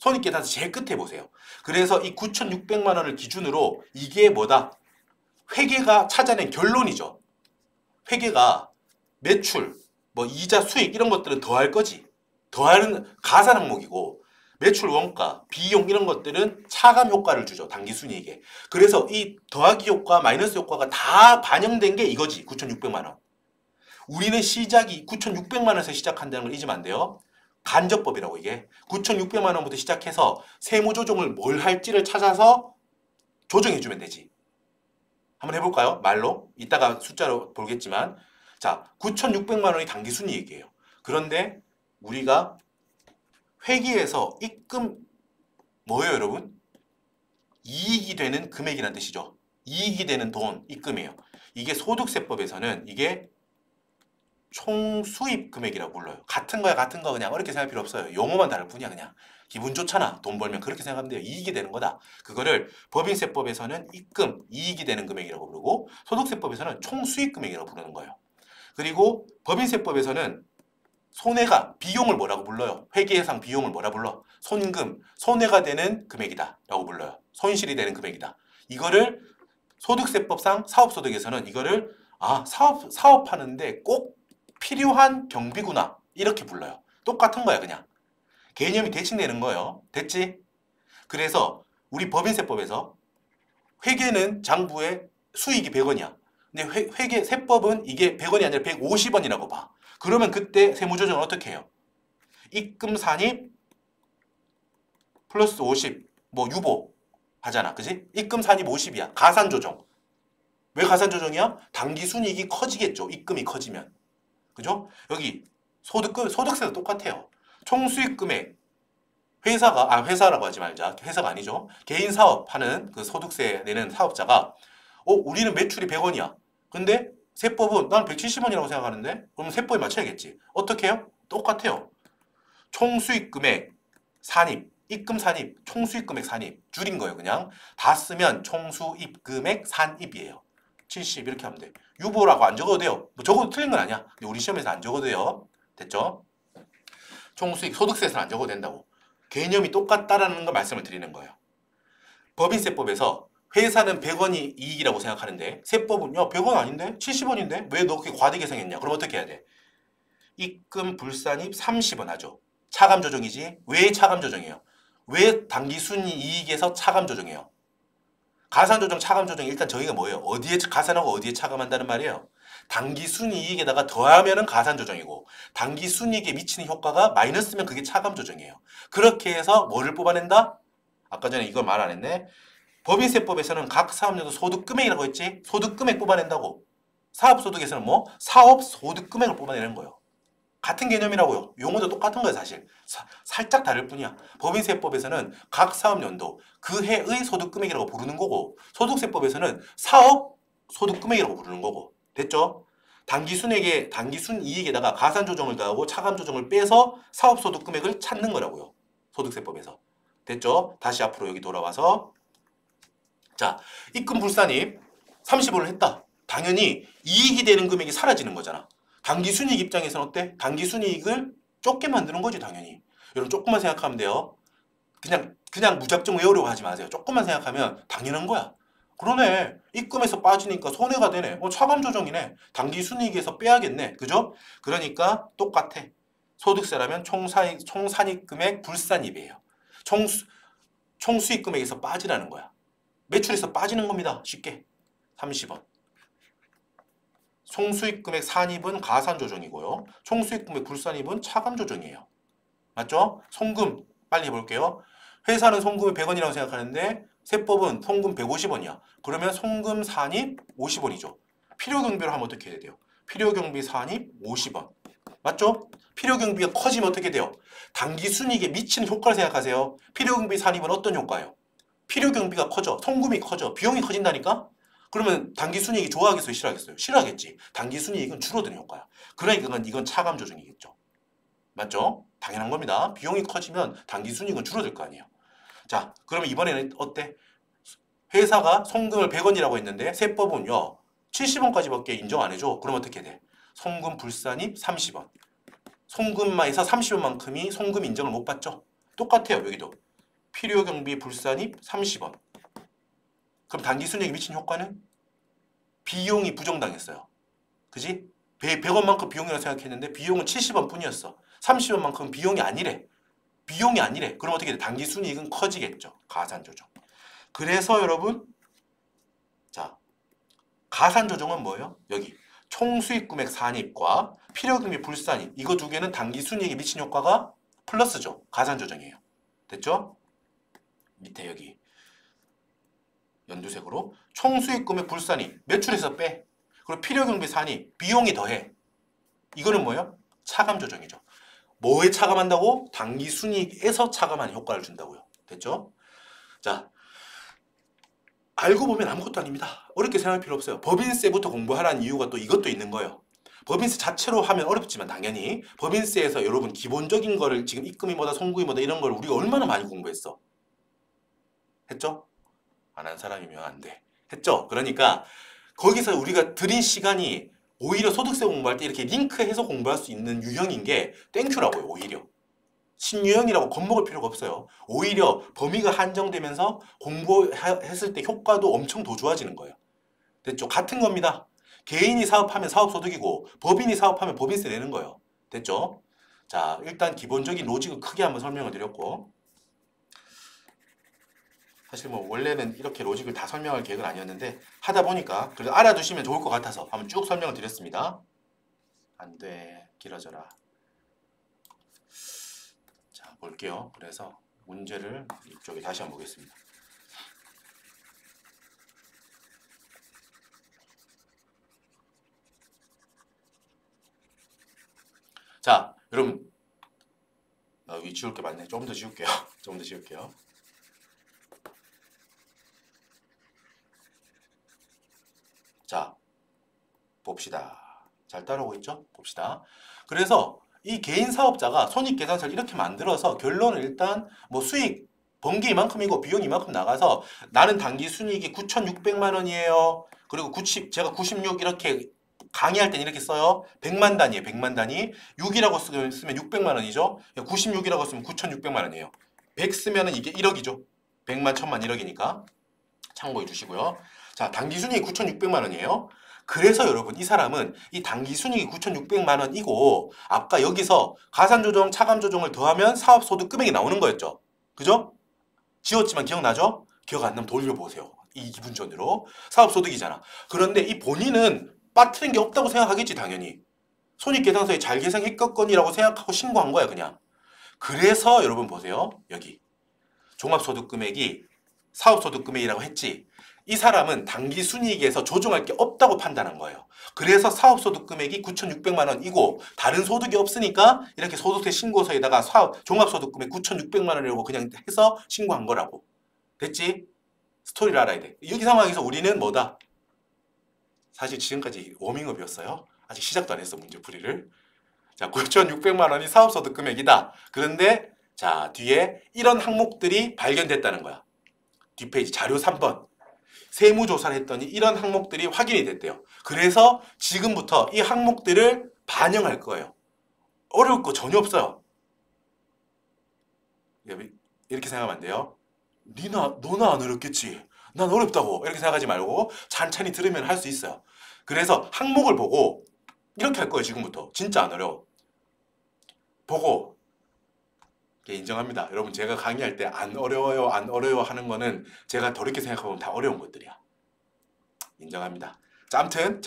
Speaker 1: 손익계산서 제일 끝에 보세요. 그래서 이 9,600만 원을 기준으로 이게 뭐다? 회계가 찾아낸 결론이죠. 회계가 매출, 뭐 이자, 수익 이런 것들은 더할 거지. 더하는 가산 항목이고 매출 원가, 비용 이런 것들은 차감 효과를 주죠. 단기 순이익에. 그래서 이 더하기 효과, 마이너스 효과가 다 반영된 게 이거지. 9,600만 원. 우리는 시작이 9,600만 원에서 시작한다는 걸 잊으면 안 돼요. 간접법이라고 이게. 9,600만 원부터 시작해서 세무 조정을 뭘 할지를 찾아서 조정해주면 되지. 한번 해볼까요? 말로. 이따가 숫자로 보겠지만. 자, 9,600만 원이 단기 순이익이에요. 그런데 우리가 회계에서 입금 뭐예요, 여러분? 이익이 되는 금액이라는 뜻이죠. 이익이 되는 돈, 입금이에요. 이게 소득세법에서는 이게 총수입 금액이라고 불러요. 같은 거야, 같은 거 그냥 어렵게 생각할 필요 없어요. 용어만 다를 뿐이야, 그냥. 기분 좋잖아. 돈 벌면 그렇게 생각하면 돼요. 이익이 되는 거다. 그거를 법인세법에서는 입금, 이익이 되는 금액이라고 부르고 소득세법에서는 총수입 금액이라고 부르는 거예요. 그리고 법인세법에서는 손해가 비용을 뭐라고 불러요? 회계예상 비용을 뭐라 불러? 손금, 손해가 되는 금액이다 라고 불러요. 손실이 되는 금액이다. 이거를 소득세법상 사업소득에서는 이거를 사업하는데 꼭 필요한 경비구나 이렇게 불러요. 똑같은 거야 그냥. 개념이 대칭되는 거예요. 됐지? 그래서 우리 법인세법에서 회계는 장부의 수익이 100원이야. 근데 회계 세법은 이게 100원이 아니라 150원이라고 봐. 그러면 그때 세무조정은 어떻게 해요? 입금 산입 플러스 50, 뭐 유보 하잖아. 그지? 입금 산입 50이야. 가산조정. 왜 가산조정이야? 단기 순이익이 커지겠죠. 입금이 커지면. 그죠? 여기 소득세도 똑같아요. 총수익 금액. 회사라고 하지 말자. 회사가 아니죠. 개인 사업하는 그 소득세 내는 사업자가 우리는 매출이 100원이야. 근데 세법은 난 170원이라고 생각하는데 그러면 세법에 맞춰야겠지. 어떻게 해요? 똑같아요. 총수익 금액 산입, 입금 산입, 총수익 금액 산입 줄인 거예요. 그냥 다 쓰면 총수입 금액 산입이에요. 70 이렇게 하면 돼. 유보라고 안 적어도 돼요. 뭐 적어도 틀린 건 아니야. 근데 우리 시험에서 안 적어도 돼요. 됐죠? 총수익 소득세에서는 안 적어도 된다고. 개념이 똑같다라는 거 말씀을 드리는 거예요. 법인세법에서 회사는 100원이 이익이라고 생각하는데 세법은 100원 아닌데? 70원인데? 왜 너 그렇게 과대 계산했냐? 그럼 어떻게 해야 돼? 입금 불산입 30원 하죠. 차감 조정이지. 왜 차감 조정이에요? 왜 단기 순이 이익에서 차감 조정이에요? 가산 조정, 차감 조정 일단 저희가 뭐예요? 어디에 가산하고 어디에 차감한다는 말이에요? 단기 순이익에다가 더하면은 가산 조정이고 단기 순이익에 미치는 효과가 마이너스면 그게 차감 조정이에요. 그렇게 해서 뭐를 뽑아낸다? 아까 전에 이걸 말 안 했네. 법인세법에서는 각 사업연도 소득금액이라고 했지? 소득금액 뽑아낸다고. 사업소득에서는 뭐? 사업소득금액을 뽑아내는 거예요. 같은 개념이라고요. 용어도 똑같은 거예요, 사실. 살짝 다를 뿐이야. 법인세법에서는 각 사업연도 그 해의 소득금액이라고 부르는 거고 소득세법에서는 사업 소득금액이라고 부르는 거고. 됐죠? 단기 순이익에다가 가산 조정을 더하고 차감 조정을 빼서 사업 소득금액을 찾는 거라고요. 소득세법에서. 됐죠? 다시 앞으로 여기 돌아와서 자, 입금 불산입 30원을 했다. 당연히 이익이 되는 금액이 사라지는 거잖아. 단기 순이익 입장에서는 어때? 단기 순이익을 좁게 만드는 거지 당연히. 여러분 조금만 생각하면 돼요. 그냥 무작정 외우려고 하지 마세요. 조금만 생각하면 당연한 거야. 그러네. 입금에서 빠지니까 손해가 되네. 차감 조정이네. 단기 순이익에서 빼야겠네. 그죠? 그러니까 똑같아. 소득세라면 총산입 금액 불산입이에요. 총수익 금액에서 빠지라는 거야. 매출에서 빠지는 겁니다. 쉽게. 30원. 총수익 금액 산입은 가산 조정이고요. 총수익 금액 불산입은 차감 조정이에요. 맞죠? 송금 빨리 해볼게요. 회사는 송금이 100원이라고 생각하는데 세법은 송금 150원이야. 그러면 송금 산입 50원이죠. 필요경비로 하면 어떻게 해야 돼요? 필요경비 산입 50원. 맞죠? 필요경비가 커지면 어떻게 돼요? 단기 순이익에 미치는 효과를 생각하세요. 필요경비 산입은 어떤 효과예요? 필요경비가 커져. 송금이 커져. 비용이 커진다니까? 그러면 단기 순이익이 좋아하겠어요? 싫어하겠어요? 싫어하겠지. 단기 순이익은 줄어드는 효과야. 그러니까 이건 차감 조정이겠죠. 맞죠? 당연한 겁니다. 비용이 커지면 단기 순이익은 줄어들 거 아니에요. 자, 그러면 이번에는 어때? 회사가 송금을 100원이라고 했는데 세법은요 70원까지밖에 인정 안 해줘. 그럼 어떻게 돼? 송금 불산입 30원. 송금마에서 30원만큼이 송금 인정을 못 받죠? 똑같아요. 여기도. 필요경비 불산입 30원. 그럼 단기순이익에 미친 효과는? 비용이 부정당했어요. 그지? 100원만큼 비용이라고 생각했는데 비용은 70원 뿐이었어. 30원만큼 비용이 아니래. 비용이 아니래. 그럼 어떻게 돼? 단기순이익은 커지겠죠. 가산조정. 그래서 여러분 자 가산조정은 뭐예요? 여기 총수익금액 산입과 필요금액 불산입 이거 두 개는 단기순이익에 미친 효과가 플러스죠. 가산조정이에요. 됐죠? 밑에 여기 연두색으로 총수익금액 불산입 매출에서 빼. 그리고 필요경비 산입 비용이 더해. 이거는 뭐예요? 차감조정이죠. 뭐에 차감한다고? 단기순이익에서 차감하는 효과를 준다고요. 됐죠? 자 알고 보면 아무것도 아닙니다. 어렵게 생각할 필요 없어요. 법인세부터 공부하라는 이유가 또 이것도 있는 거예요. 법인세 자체로 하면 어렵지만 당연히 법인세에서 여러분 기본적인 거를 지금 입금이 뭐다 송금이 뭐다 이런 걸 우리가 얼마나 많이 공부했어. 했죠? 안 한 사람이면 안 돼. 했죠? 그러니까 거기서 우리가 들인 시간이 오히려 소득세 공부할 때 이렇게 링크해서 공부할 수 있는 유형인 게 땡큐라고요. 오히려. 신유형이라고 겁먹을 필요가 없어요. 오히려 범위가 한정되면서 공부했을 때 효과도 엄청 더 좋아지는 거예요. 됐죠? 같은 겁니다. 개인이 사업하면 사업소득이고 법인이 사업하면 법인세 내는 거예요. 됐죠? 자, 일단 기본적인 로직을 크게 한번 설명을 드렸고 사실 뭐 원래는 이렇게 로직을 다 설명할 계획은 아니었는데 하다 보니까 그래도 알아두시면 좋을 것 같아서 한번 쭉 설명을 드렸습니다. 안 돼. 길어져라. 자, 볼게요. 그래서 문제를 이쪽에 다시 한번 보겠습니다. 자, 여러분 여기 지울 게 많네. 좀 더 지울게요. 좀 더 지울게요. 자, 봅시다. 잘 따라오고 있죠? 봅시다. 그래서 이 개인 사업자가 손익계산서를 이렇게 만들어서 결론은 일단 뭐 수익 번기 이만큼이고 비용 이만큼 나가서 나는 단기 순이익이 9,600만 원이에요. 그리고 제가 96 이렇게 강의할 땐 이렇게 써요. 100만 단위에 100만 단위. 6이라고 쓰면 600만 원이죠. 96이라고 쓰면 9,600만 원이에요. 100 쓰면은 이게 1억이죠. 100만, 1000만, 1억이니까 참고해 주시고요. 자, 단기 순이익 9,600만 원이에요. 그래서 여러분 이 사람은 이 단기 순이익이 9,600만 원이고 아까 여기서 가산조정, 차감조정을 더하면 사업소득 금액이 나오는 거였죠. 그죠? 지웠지만 기억나죠? 기억 안 나면 돌려보세요. 이 기분전으로. 사업소득이잖아. 그런데 이 본인은 빠트린 게 없다고 생각하겠지 당연히. 손익계산서에 잘 계산했겠거니라고 생각하고 신고한 거야 그냥. 그래서 여러분 보세요. 여기 종합소득금액이 사업소득금액이라고 했지. 이 사람은 단기순이익에서 조정할 게 없다고 판단한 거예요. 그래서 사업소득금액이 9,600만 원이고 다른 소득이 없으니까 이렇게 소득세 신고서에다가 종합소득금액 9,600만 원이라고 그냥 해서 신고한 거라고. 됐지? 스토리를 알아야 돼. 여기 상황에서 우리는 뭐다? 사실 지금까지 워밍업이었어요. 아직 시작도 안 했어 문제풀이를. 자, 9,600만 원이 사업소득 금액이다. 그런데 자 뒤에 이런 항목들이 발견됐다는 거야. 뒷페이지 자료 3번. 세무조사를 했더니 이런 항목들이 확인이 됐대요. 그래서 지금부터 이 항목들을 반영할 거예요. 어려울 거 전혀 없어요. 이렇게 생각하면 안 돼요. 너는 안 어렵겠지. 난 어렵다고. 이렇게 생각하지 말고 찬찬히 들으면 할 수 있어요. 그래서 항목을 보고 이렇게 할 거예요. 지금부터. 진짜 안 어려워. 보고 인정합니다. 여러분 제가 강의할 때 안 어려워요, 안 어려워 하는 거는 제가 더럽게 생각하면 다 어려운 것들이야. 인정합니다. 자, 아무튼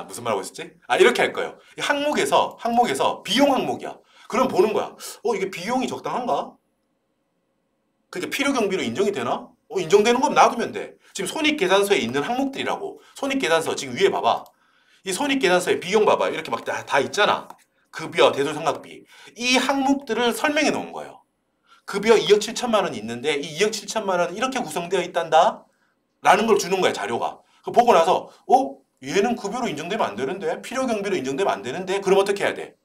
Speaker 1: 무슨 말 하고 있었지? 이렇게 할 거예요. 이 항목에서 비용 항목이야. 그럼 보는 거야. 이게 비용이 적당한가? 그게 필요 경비로 인정이 되나? 인정되는 건 놔두면 돼. 지금 손익계산서에 있는 항목들이라고. 손익계산서 지금 위에 봐봐. 이 손익계산서에 비용 봐봐. 이렇게 막 다 있잖아. 급여, 대손상각비. 이 항목들을 설명해 놓은 거예요. 급여 2억 7천만 원이 있는데 이 2억 7천만 원은 이렇게 구성되어 있단다? 라는 걸 주는 거야, 자료가. 보고 나서 얘는 급여로 인정되면 안 되는데? 필요경비로 인정되면 안 되는데? 그럼 어떻게 해야 돼?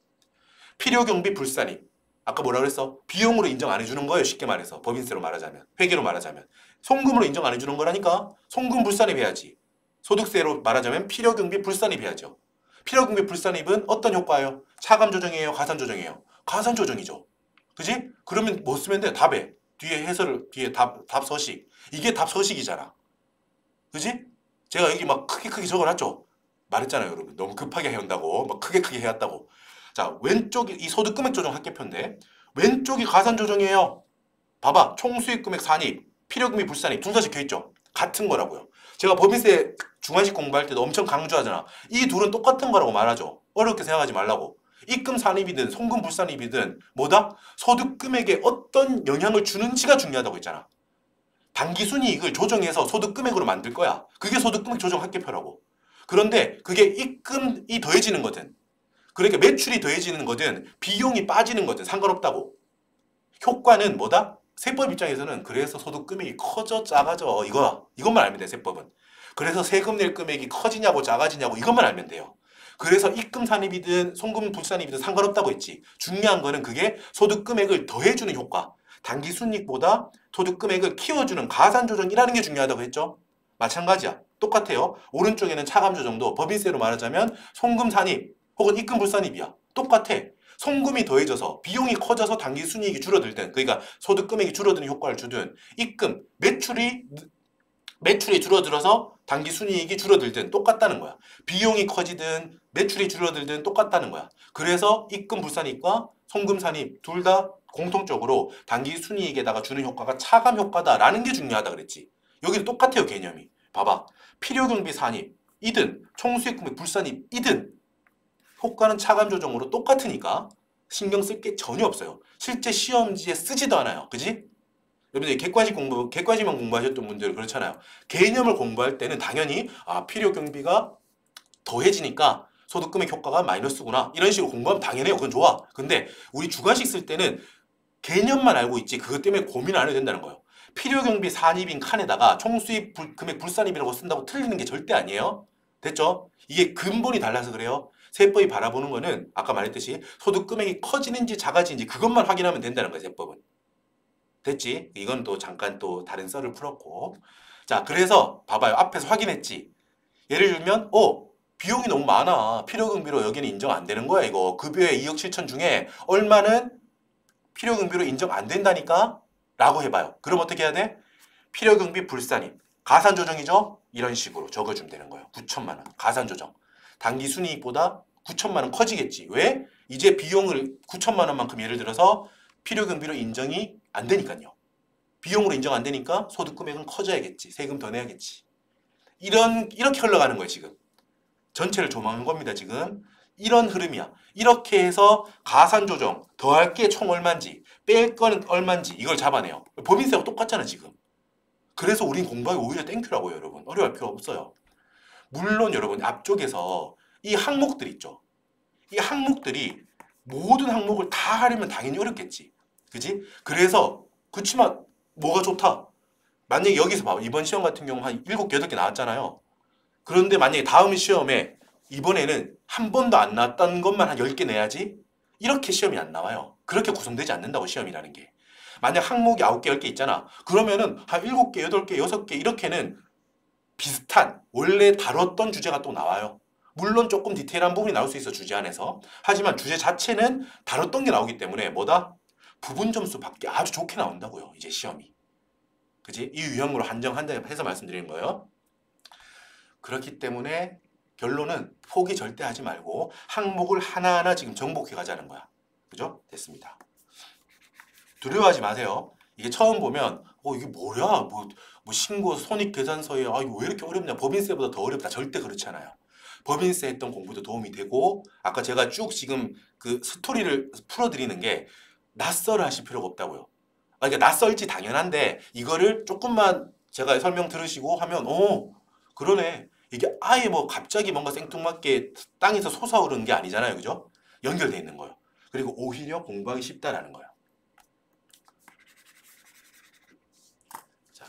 Speaker 1: 필요경비 불산입. 아까 뭐라 그랬어? 비용으로 인정 안 해주는 거예요. 쉽게 말해서. 법인세로 말하자면. 회계로 말하자면. 송금으로 인정 안 해주는 거라니까. 송금 불산입해야지. 소득세로 말하자면 필요경비 불산입해야죠. 필요경비 불산입은 어떤 효과예요? 차감 조정이에요? 가산 조정이에요? 가산 조정이죠. 그지? 그러면 뭐 쓰면 돼? 답에. 뒤에 해설을, 뒤에 답 서식. 이게 답 서식이잖아. 그지? 제가 여기 막 크게 적어놨죠? 말했잖아요, 여러분. 너무 급하게 해온다고. 막 크게 해왔다고. 자, 왼쪽이 이 소득 금액 조정 합계표인데, 왼쪽이 가산 조정이에요. 봐봐. 총수익 금액 산입, 필요금이 불산입 둘 다 적혀있죠? 같은 거라고요. 제가 법인세 중간식 공부할 때도 엄청 강조하잖아. 이 둘은 똑같은 거라고 말하죠. 어렵게 생각하지 말라고. 입금 산입이든 송금 불산입이든 뭐다? 소득 금액에 어떤 영향을 주는지가 중요하다고 했잖아. 당기순이익을 조정해서 소득 금액으로 만들 거야. 그게 소득 금액 조정 합계표라고. 그런데 그게 입금이 더해지는 거든, 그러니까 매출이 더해지는 거든, 비용이 빠지는 거든 상관없다고. 효과는 뭐다? 세법 입장에서는 그래서 소득 금액이 커져 작아져 이것만 알면 돼. 세법은. 그래서 세금 낼 금액이 커지냐고 작아지냐고 이것만 알면 돼요. 그래서 입금 산입이든 송금 불산입이든 상관없다고 했지. 중요한 거는 그게 소득 금액을 더해주는 효과, 단기 순이익보다 소득 금액을 키워주는 가산 조정이라는 게 중요하다고 했죠. 마찬가지야. 똑같아요. 오른쪽에는 차감 조정도 법인세로 말하자면 송금 산입 혹은 입금 불산입이야. 똑같아. 송금이 더해져서 비용이 커져서 단기 순이익이 줄어들든, 그러니까 소득 금액이 줄어드는 효과를 주든, 입금 매출이 줄어들어서 단기 순이익이 줄어들든 똑같다는 거야. 비용이 커지든 매출이 줄어들든 똑같다는 거야. 그래서 입금 불산입과 송금 산입 둘 다 공통적으로 단기 순이익에다가 주는 효과가 차감 효과다라는 게 중요하다 그랬지. 여기도 똑같아요, 개념이. 봐봐. 필요경비 산입이든 총수익 금액 불산입이든 효과는 차감 조정으로 똑같으니까 신경 쓸 게 전혀 없어요. 실제 시험지에 쓰지도 않아요. 그지? 여러분들 객관식만 공부하셨던 분들 그렇잖아요. 개념을 공부할 때는 당연히 필요 경비가 더해지니까 소득금액 효과가 마이너스구나, 이런 식으로 공부하면 당연해요. 그건 좋아. 근데 우리 주관식 쓸 때는 개념만 알고 있지 그것 때문에 고민 안 해도 된다는 거예요. 필요 경비 산입인 칸에다가 총수입 금액 불산입이라고 쓴다고 틀리는 게 절대 아니에요. 됐죠? 이게 근본이 달라서 그래요. 세법이 바라보는 거는 아까 말했듯이 소득 금액이 커지는지 작아지는지 그것만 확인하면 된다는 거예요. 세법은. 됐지? 이건 또 잠깐 또 다른 썰을 풀었고. 자, 그래서 봐봐요. 앞에서 확인했지? 예를 들면 비용이 너무 많아. 필요경비로 여기는 인정 안 되는 거야 이거. 급여의 2억 7천 중에 얼마는 필요경비로 인정 안 된다니까? 라고 해봐요. 그럼 어떻게 해야 돼? 필요경비 불산입. 가산조정이죠? 이런 식으로 적어주면 되는 거예요. 9천만 원. 가산조정. 단기 순이익보다 9천만 원 커지겠지. 왜? 이제 비용을 9천만 원만큼 예를 들어서 필요경비로 인정이 안 되니까요. 비용으로 인정 안 되니까 소득 금액은 커져야겠지. 세금 더 내야겠지. 이렇게 흘러가는 거예요, 지금. 전체를 조망한 겁니다, 지금. 이런 흐름이야. 이렇게 해서 가산 조정, 더할 게 총 얼마인지, 뺄 거는 얼마인지 이걸 잡아내요. 법인세하고 똑같잖아, 지금. 그래서 우린 공부하기 오히려 땡큐라고요, 여러분. 어려워할 필요 없어요. 물론 여러분 앞쪽에서 이 항목들 있죠. 이 항목들이 모든 항목을 다 하려면 당연히 어렵겠지. 그지? 그래서 그치만 뭐가 좋다? 만약에 여기서 봐봐. 이번 시험 같은 경우 한 7개, 8개 나왔잖아요. 그런데 만약에 다음 시험에 이번에는 한 번도 안 나왔다는 것만 한 10개 내야지? 이렇게 시험이 안 나와요. 그렇게 구성되지 않는다고, 시험이라는 게. 만약 항목이 9개, 10개 있잖아. 그러면은 한 7개, 8개, 6개 이렇게는 비슷한 원래 다뤘던 주제가 또 나와요. 물론 조금 디테일한 부분이 나올 수 있어, 주제 안에서. 하지만 주제 자체는 다뤘던 게 나오기 때문에 뭐다? 부분 점수 받기 아주 좋게 나온다고요, 이제 시험이. 그지? 이 유형으로 한정해서 말씀드리는 거예요. 그렇기 때문에 결론은 포기 절대 하지 말고 항목을 하나하나 지금 정복해 가자는 거야. 그죠? 됐습니다. 두려워하지 마세요. 이게 처음 보면 이게 뭐야? 뭐 신고 손익계산서에 이거 왜 이렇게 어렵냐? 법인세보다 더 어렵다. 절대 그렇지 않아요. 법인세 했던 공부도 도움이 되고, 아까 제가 쭉 지금 그 스토리를 풀어드리는 게 낯설어 하실 필요가 없다고요. 그러니까 낯설지 당연한데 이거를 조금만 제가 설명 들으시고 하면 그러네. 이게 아예 뭐 갑자기 뭔가 생뚱맞게 땅에서 솟아오르는 게 아니잖아요. 그죠? 연결돼 있는 거예요. 그리고 오히려 공부하기 쉽다라는 거예요. 자,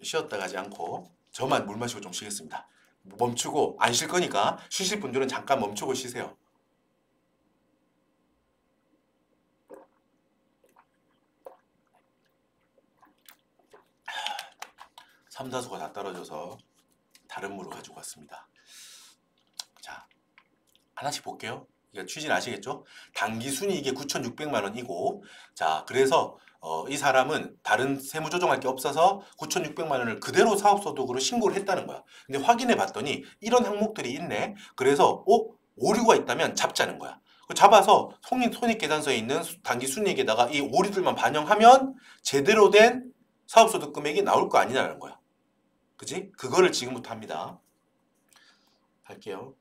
Speaker 1: 쉬었다 가지 않고 저만 물 마시고 좀 쉬겠습니다. 멈추고, 안 쉴 거니까 쉬실 분들은 잠깐 멈추고 쉬세요. 삼다수가 다 떨어져서 다른 무로 가지고 왔습니다. 자, 하나씩 볼게요. 이게 취지는 아시겠죠? 당기순이익이 9,600만 원이고, 자, 그래서 이 사람은 다른 세무 조정할 게 없어서 9,600만 원을 그대로 사업소득으로 신고를 했다는 거야. 근데 확인해 봤더니 이런 항목들이 있네. 그래서 오류가 있다면 잡자는 거야. 잡아서 손익계산서에 있는 당기순이익에다가 이 오류들만 반영하면 제대로 된 사업소득 금액이 나올 거 아니냐는 거야. 그지? 그거를 지금부터 합니다. 할게요.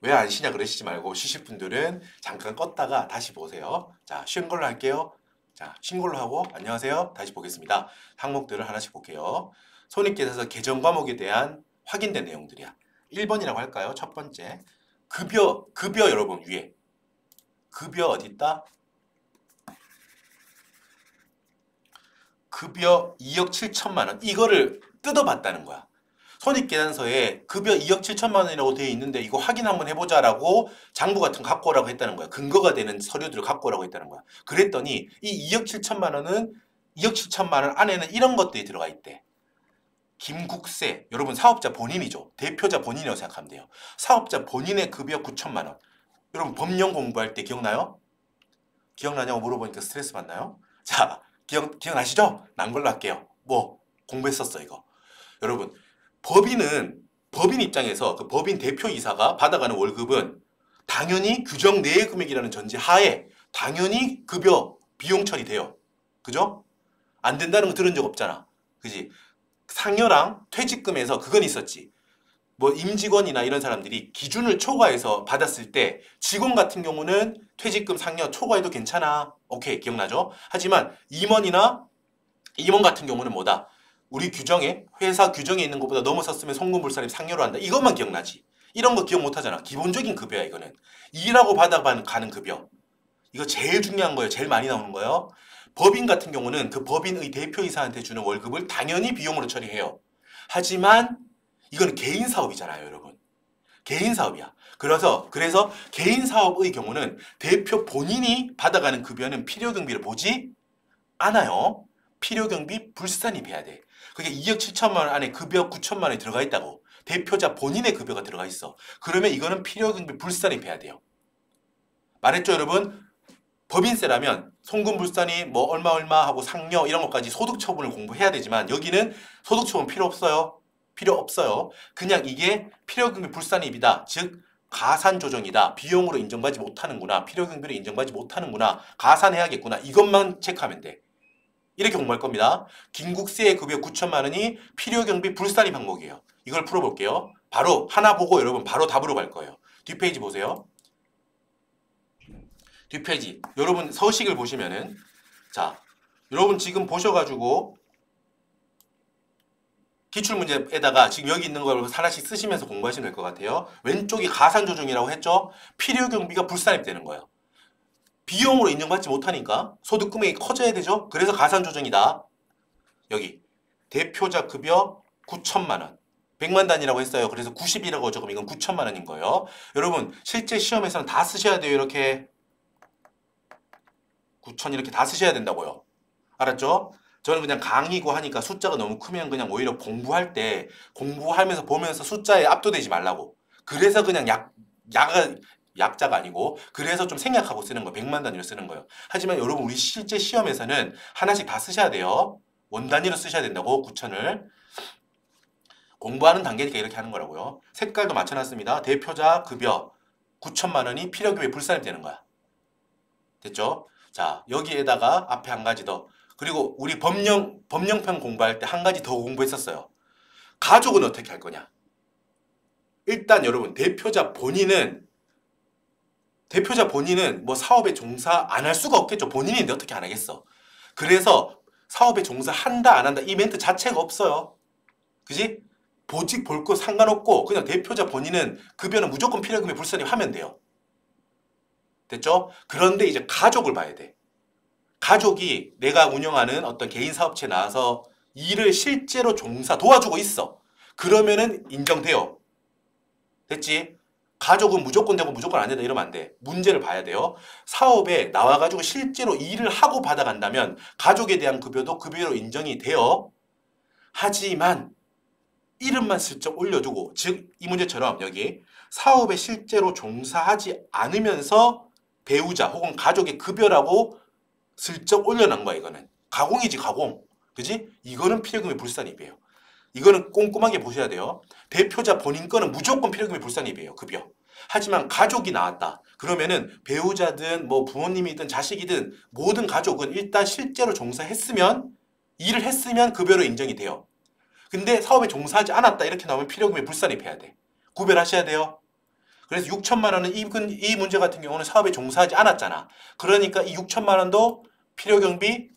Speaker 1: 왜 안 쉬냐 그러시지 말고 쉬실 분들은 잠깐 껐다가 다시 보세요. 자, 쉬운 걸로 할게요. 자, 쉰 걸로 하고 안녕하세요. 다시 보겠습니다. 항목들을 하나씩 볼게요. 손익계산서 개정 과목에 대한 확인된 내용들이야. 1번이라고 할까요? 첫 번째. 급여 여러분 위에. 급여 어디 있다? 급여 2억 7천만 원. 이거를 뜯어봤다는 거야. 손익계산서에 급여 2억 7천만 원이라고 되어 있는데 이거 확인 한번 해보자라고 장부 같은 거 갖고 오라고 했다는 거야. 근거가 되는 서류들을 갖고 오라고 했다는 거야. 그랬더니 이 2억 7천만 원은 2억 7천만 원 안에는 이런 것들이 들어가 있대. 김국세, 여러분 사업자 본인이죠. 대표자 본인이라고 생각하면 돼요. 사업자 본인의 급여 9천만 원. 여러분 법령 공부할 때 기억나요? 기억나냐고 물어보니까 스트레스 받나요? 자, 기억나시죠? 난 걸로 할게요. 뭐 공부했었어 이거. 여러분 법인 입장에서 그 법인 대표이사가 받아가는 월급은 당연히 규정 내의 금액이라는 전제 하에 당연히 급여 비용 처리돼요. 그죠? 안 된다는 거 들은 적 없잖아. 그지? 상여랑 퇴직금에서 그건 있었지. 뭐 임직원이나 이런 사람들이 기준을 초과해서 받았을 때 직원 같은 경우는 퇴직금 상여 초과해도 괜찮아. 오케이, 기억나죠? 하지만 임원 같은 경우는 뭐다? 우리 규정에, 회사 규정에 있는 것보다 넘어섰으면 송금불산입 상여로 한다. 이것만 기억나지. 이런 거 기억 못하잖아. 기본적인 급여야 이거는. 일하고 받아가는 급여. 이거 제일 중요한 거예요. 제일 많이 나오는 거예요. 법인 같은 경우는 그 법인의 대표이사한테 주는 월급을 당연히 비용으로 처리해요. 하지만 이건 개인 사업이잖아요, 여러분. 개인 사업이야. 그래서 개인 사업의 경우는 대표 본인이 받아가는 급여는 필요경비를 보지 않아요. 필요경비 불산입해야 돼. 그게 2억 7천만 원 안에 급여 9천만 원이 들어가 있다고. 대표자 본인의 급여가 들어가 있어. 그러면 이거는 필요경비 불산입해야 돼요. 말했죠, 여러분? 법인세라면 송금불산이 뭐 얼마 하고 상여 이런 것까지 소득처분을 공부해야 되지만 여기는 소득처분 필요 없어요. 필요 없어요. 그냥 이게 필요경비 불산입이다. 즉 가산조정이다. 비용으로 인정받지 못하는구나. 필요경비로 인정받지 못하는구나. 가산해야겠구나. 이것만 체크하면 돼. 이렇게 공부할 겁니다. 김국세의 급여 9천만 원이 필요경비 불산입 항목이에요. 이걸 풀어볼게요. 바로 하나 보고 여러분 바로 답으로 갈 거예요. 뒷페이지 보세요. 뒷페이지. 여러분 서식을 보시면은 자, 여러분 지금 보셔가지고 기출문제에다가 지금 여기 있는 걸 하나씩 쓰시면서 공부하시면 될 것 같아요. 왼쪽이 가산조정이라고 했죠? 필요경비가 불산입되는 거예요. 비용으로 인정받지 못하니까 소득 금액이 커져야 되죠? 그래서 가산조정이다. 여기 대표자 급여 9천만 원. 100만 단위라고 했어요. 그래서 90이라고 적으면 이건 9천만 원인 거예요. 여러분 실제 시험에서는 다 쓰셔야 돼요. 이렇게 9천 이렇게 다 쓰셔야 된다고요. 알았죠? 저는 그냥 강의고 하니까 숫자가 너무 크면 그냥 오히려 공부하면서 보면서 숫자에 압도되지 말라고. 그래서 그냥 약자가 아니고 그래서 좀 생략하고 쓰는 거 100만 단위로 쓰는 거예요. 하지만 여러분 우리 실제 시험에서는 하나씩 다 쓰셔야 돼요. 원 단위로 쓰셔야 된다고 9천을. 공부하는 단계니까 이렇게 하는 거라고요. 색깔도 맞춰놨습니다. 대표자 급여 9천만 원이 필요경비에 불산입되는 거야. 됐죠? 자, 여기에다가 앞에 한 가지 더. 그리고 우리 법령편 공부할 때 한 가지 더 공부했었어요. 가족은 어떻게 할 거냐? 일단 여러분 대표자 본인은 뭐 사업에 종사 안 할 수가 없겠죠. 본인인데 어떻게 안 하겠어. 그래서 사업에 종사한다 안 한다 이 멘트 자체가 없어요. 그지? 보직 볼 거 상관없고 그냥 대표자 본인은 급여는 무조건 필요금에 불산입하면 돼요. 됐죠? 그런데 이제 가족을 봐야 돼. 가족이 내가 운영하는 어떤 개인 사업체에 나와서 일을 실제로 도와주고 있어. 그러면은 인정돼요. 됐지? 가족은 무조건 되고 무조건 안 된다 이러면 안 돼. 문제를 봐야 돼요. 사업에 나와가지고 실제로 일을 하고 받아간다면 가족에 대한 급여도 급여로 인정이 돼요. 하지만 이름만 슬쩍 올려두고, 즉 이 문제처럼 여기 사업에 실제로 종사하지 않으면서 배우자 혹은 가족의 급여라고 슬쩍 올려놓은 거야. 이거는 가공이지, 가공. 그지? 이거는 필요금의 불산입이에요. 이거는 꼼꼼하게 보셔야 돼요. 대표자 본인 거는 무조건 필요금의 불산입이에요. 급여. 하지만 가족이 나왔다. 그러면은 배우자든 뭐 부모님이든 자식이든 모든 가족은 일단 실제로 종사했으면, 일을 했으면 급여로 인정이 돼요. 근데 사업에 종사하지 않았다 이렇게 나오면 필요금의 불산입해야 돼. 구별하셔야 돼요. 그래서 6천만 원은 이 문제 같은 경우는 사업에 종사하지 않았잖아. 그러니까 이 6천만 원도 필요경비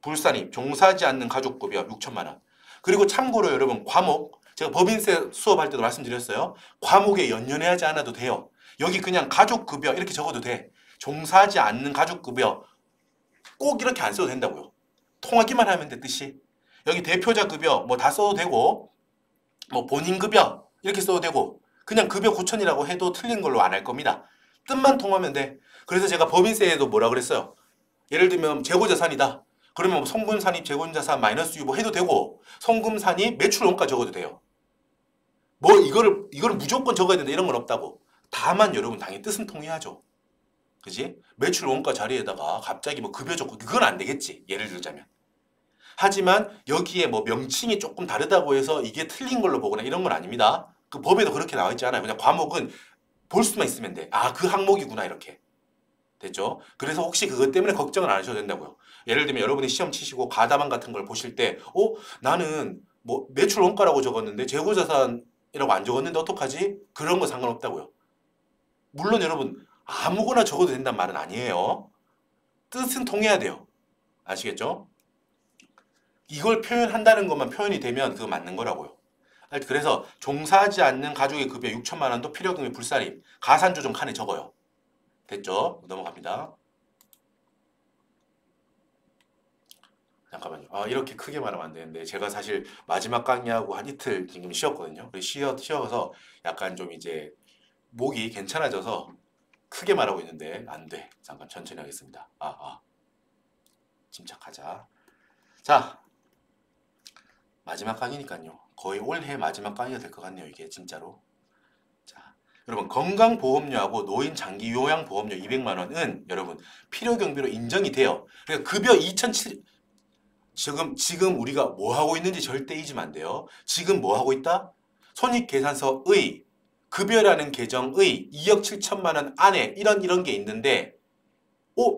Speaker 1: 불산입, 종사하지 않는 가족급여 6천만 원. 그리고 참고로 여러분, 과목, 제가 법인세 수업할 때도 말씀드렸어요. 과목에 연연해하지 않아도 돼요. 여기 그냥 가족급여 이렇게 적어도 돼. 종사하지 않는 가족급여 꼭 이렇게 안 써도 된다고요. 통하기만 하면 돼, 뜻이. 여기 대표자 급여 뭐 다 써도 되고, 뭐 본인 급여 이렇게 써도 되고, 그냥 급여 9천이라고 해도 틀린 걸로 안 할 겁니다. 뜻만 통하면 돼. 그래서 제가 법인세에도 뭐라 그랬어요? 예를 들면 재고자산이다. 그러면 뭐 송금산입, 재고자산, 마이너스 유보 해도 되고, 송금산입, 매출 원가 적어도 돼요. 뭐 이거를 무조건 적어야 된다 이런 건 없다고. 다만 여러분 당연히 뜻은 통해야죠. 그지? 매출 원가 자리에다가 갑자기 뭐 급여 적고 그건 안 되겠지. 예를 들자면. 하지만 여기에 뭐 명칭이 조금 다르다고 해서 이게 틀린 걸로 보거나 이런 건 아닙니다. 그 법에도 그렇게 나와 있지 않아요. 그냥 과목은 볼 수만 있으면 돼. 아, 그 항목이구나 이렇게. 됐죠? 그래서 혹시 그것 때문에 걱정을 안 하셔도 된다고요. 예를 들면 여러분이 시험 치시고 가담안 같은 걸 보실 때 나는 뭐 매출 원가라고 적었는데 재고자산이라고 안 적었는데 어떡하지? 그런 거 상관없다고요. 물론 여러분 아무거나 적어도 된다는 말은 아니에요. 뜻은 통해야 돼요. 아시겠죠? 이걸 표현한다는 것만 표현이 되면 그거 맞는 거라고요. 그래서 종사하지 않는 가족의 급여 6천만 원도 필요금의 불산입, 가산조정 칸에 적어요. 됐죠? 넘어갑니다. 잠깐만요. 이렇게 크게 말하면 안 되는데 제가 사실 마지막 강의하고 한 이틀 지금 쉬었거든요. 쉬어서 약간 좀 이제 목이 괜찮아져서 크게 말하고 있는데 안 돼. 잠깐 천천히 하겠습니다. 침착하자. 자, 마지막 강의니까요. 거의 올해 마지막 강의가 될 것 같네요. 이게 진짜로. 자, 여러분 건강보험료하고 노인 장기 요양보험료 200만 원은 여러분 필요경비로 인정이 돼요. 그러니까 급여 2,700 지금 우리가 뭐 하고 있는지 절대 잊으면 안 돼요. 지금 뭐 하고 있다? 손익계산서의 급여라는 계정의 2억 7천만 원 안에 이런 게 있는데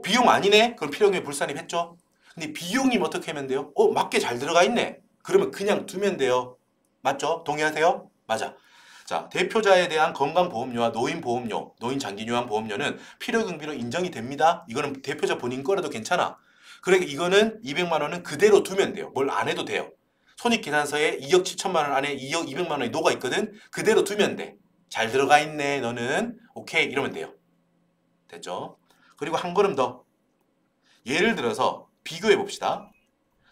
Speaker 1: 비용 아니네? 그럼 필요경비 불산입했죠? 근데 비용이 어떻게 하면 돼요? 맞게 잘 들어가 있네. 그러면 그냥 두면 돼요. 맞죠? 동의하세요? 맞아. 자, 대표자에 대한 건강보험료와 노인보험료, 노인장기요양보험료는 필요경비로 인정이 됩니다. 이거는 대표자 본인 거라도 괜찮아. 그러니까 이거는 200만 원은 그대로 두면 돼요. 뭘 안 해도 돼요. 손익계산서에 2억 7천만 원 안에 2억 200만 원이 녹아 있거든. 그대로 두면 돼. 잘 들어가 있네 너는. 오케이 이러면 돼요. 됐죠? 그리고 한 걸음 더. 예를 들어서 비교해 봅시다.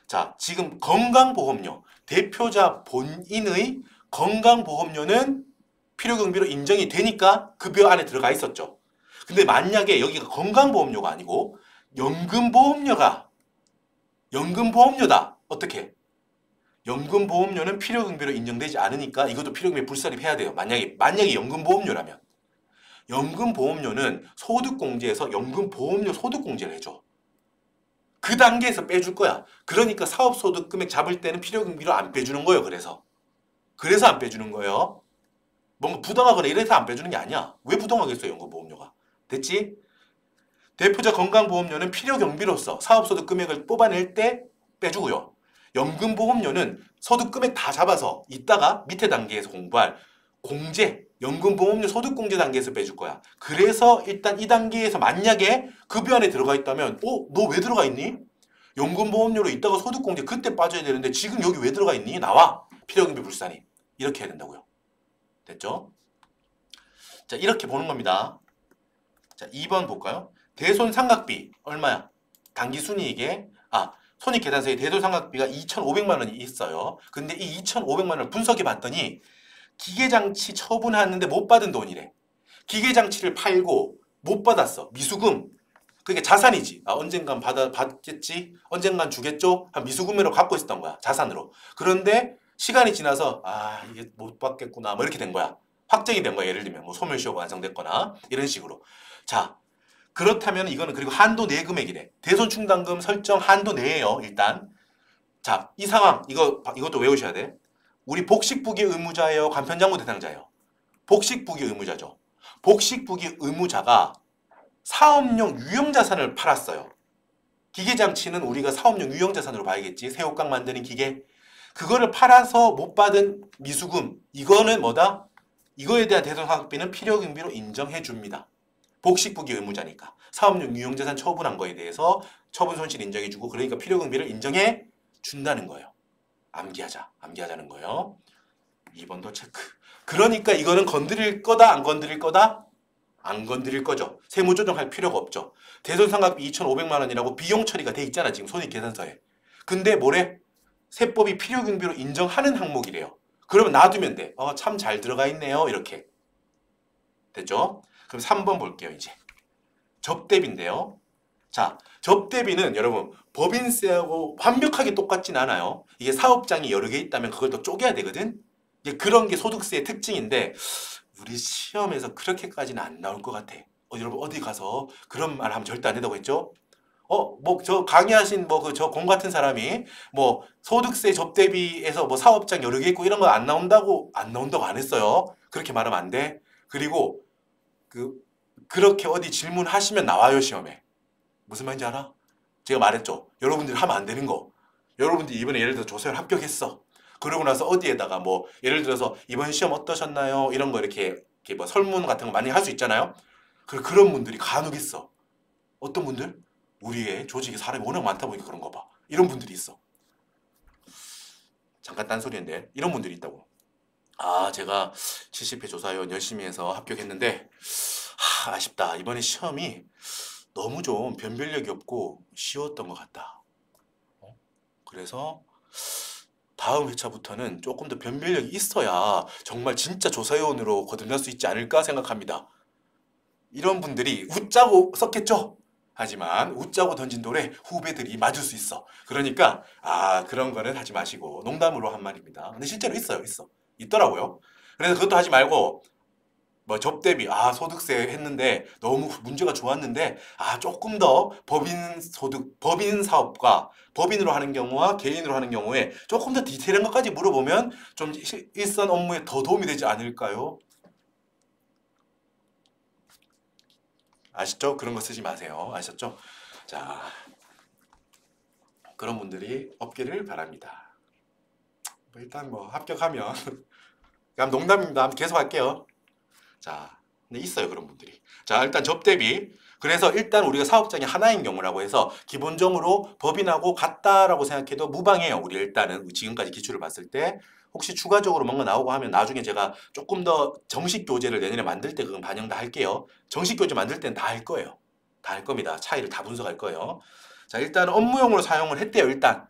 Speaker 1: 자, 지금 건강보험료, 대표자 본인의 건강보험료는 필요경비로 인정이 되니까 급여 안에 들어가 있었죠. 근데 만약에 여기가 건강보험료가 아니고 연금보험료다. 어떻게? 연금보험료는 필요경비로 인정되지 않으니까 이것도 필요경비 불산입해야 돼요. 만약에 연금보험료라면. 연금보험료는 소득공제에서 연금보험료 소득공제를 해줘. 그 단계에서 빼줄 거야. 그러니까 사업소득 금액 잡을 때는 필요경비로 안 빼주는 거예요. 그래서 안 빼주는 거예요. 뭔가 부당하거나 이래서 안 빼주는 게 아니야. 왜 부당하겠어요, 연금보험료가. 됐지? 대표자 건강보험료는 필요경비로서 사업소득 금액을 뽑아낼 때 빼주고요. 연금보험료는 소득 금액 다 잡아서 이따가 밑에 단계에서 공부할 공제, 연금보험료 소득공제 단계에서 빼줄 거야. 그래서 일단 이 단계에서 만약에 급여 안에 들어가 있다면 너 왜 들어가 있니? 연금보험료로 이따가 소득공제 그때 빠져야 되는데 지금 여기 왜 들어가 있니? 나와. 필요경비 불산입. 이렇게 해야 된다고요. 됐죠? 자, 이렇게 보는 겁니다. 자, 2번 볼까요? 대손상각비 얼마야? 당기순이익에 손익계산서에 대손상각비가 2,500만 원이 있어요. 근데 이 2,500만 원을 분석해 봤더니 기계장치 처분하는데 못 받은 돈이래. 기계장치를 팔고 못 받았어. 미수금. 그게 자산이지. 언젠간 받겠지? 언젠간 주겠죠? 한 미수금으로 갖고 있었던 거야. 자산으로. 그런데 시간이 지나서 이게 못 받겠구나 뭐 이렇게 된 거야. 확정이 된 거야. 예를 들면 뭐 소멸시효가 완성됐거나 이런 식으로. 자, 그렇다면 이거는 그리고 한도 내 금액이래. 대손충당금 설정 한도 내예요. 일단. 자, 이 상황 이것도 외우셔야 돼. 우리 복식부기 의무자예요, 간편장부 대상자예요. 복식부기 의무자죠. 복식부기 의무자가 사업용 유형자산을 팔았어요. 기계장치는 우리가 사업용 유형자산으로 봐야겠지. 새우깡 만드는 기계. 그거를 팔아서 못 받은 미수금. 이거는 뭐다? 이거에 대한 대손상각비는 필요경비로 인정해 줍니다. 복식부기 의무자니까. 사업용 유형자산 처분한 거에 대해서 처분 손실 인정해 주고 그러니까 필요경비를 인정해 준다는 거예요. 암기하자는 거예요. 2번도 체크. 그러니까 이거는 건드릴 거다, 안 건드릴 거다? 안 건드릴 거죠. 세무조정할 필요가 없죠. 대손상각비 2,500만 원이라고 비용 처리가 돼 있잖아, 지금 손익계산서에. 근데 뭐래? 세법이 필요경비로 인정하는 항목이래요. 그러면 놔두면 돼. 참 잘 들어가 있네요. 이렇게. 됐죠? 그럼 3번 볼게요, 이제. 접대비인데요. 자, 접대비는 여러분 법인세하고 완벽하게 똑같진 않아요. 이게 사업장이 여러 개 있다면 그걸 또 쪼개야 되거든. 이게 그런 게 소득세의 특징인데 우리 시험에서 그렇게까지는 안 나올 것 같아. 여러분 어디 가서 그런 말 하면 절대 안 된다고 했죠? 뭐 저 강의하신 뭐 그 저 공 같은 사람이 뭐 소득세 접대비에서 뭐 사업장 여러 개 있고 이런 거 안 나온다고 안 했어요. 그렇게 말하면 안 돼. 그리고 그렇게 어디 질문하시면 나와요, 시험에. 무슨 말인지 알아? 제가 말했죠. 여러분들이 하면 안 되는 거. 여러분들이 이번에 예를 들어 조사를 합격했어. 그러고 나서 어디에다가 뭐 예를 들어서 이번 시험 어떠셨나요? 이런 거 이렇게 뭐 설문 같은 거 많이 할 수 있잖아요. 그런 분들이 간혹 있어. 어떤 분들? 우리의 조직에 사람이 워낙 많다 보니까 그런 거 봐. 이런 분들이 있어. 잠깐 딴소리인데 이런 분들이 있다고. 제가 70회 조사위원 열심히 해서 합격했는데 아쉽다. 이번에 시험이 너무 좀 변별력이 없고 쉬웠던 것 같다. 그래서 다음 회차부터는 조금 더 변별력이 있어야 정말 진짜 조사위원으로 거듭날 수 있지 않을까 생각합니다. 이런 분들이 웃자고 썼겠죠? 하지만 웃자고 던진 돌에 후배들이 맞을 수 있어. 그러니까 그런 거는 하지 마시고 농담으로 한 말입니다. 근데 실제로 있더라고요. 그래서 그것도 하지 말고 뭐 접대비 소득세 했는데 너무 문제가 좋았는데 조금 더 법인 사업과 법인으로 하는 경우와 개인으로 하는 경우에 조금 더 디테일한 것까지 물어보면 좀 일선 업무에 더 도움이 되지 않을까요? 아시죠? 그런 거 쓰지 마세요. 아셨죠? 자, 그런 분들이 없기를 바랍니다. 일단 뭐 합격하면 그냥 농담입니다. 계속 할게요. 자, 근데 있어요, 그런 분들이. 자, 일단 접대비. 그래서 일단 우리가 사업장이 하나인 경우라고 해서 기본적으로 법인하고 같다라고 생각해도 무방해요. 우리 일단은 지금까지 기출을 봤을 때 혹시 추가적으로 뭔가 나오고 하면 나중에 제가 조금 더 정식 교재를 내년에 만들 때 그건 반영 다 할게요. 정식 교재 만들 때는 다 할 거예요. 다 할 겁니다. 차이를 다 분석할 거예요. 자, 일단 업무용으로 사용을 했대요, 일단.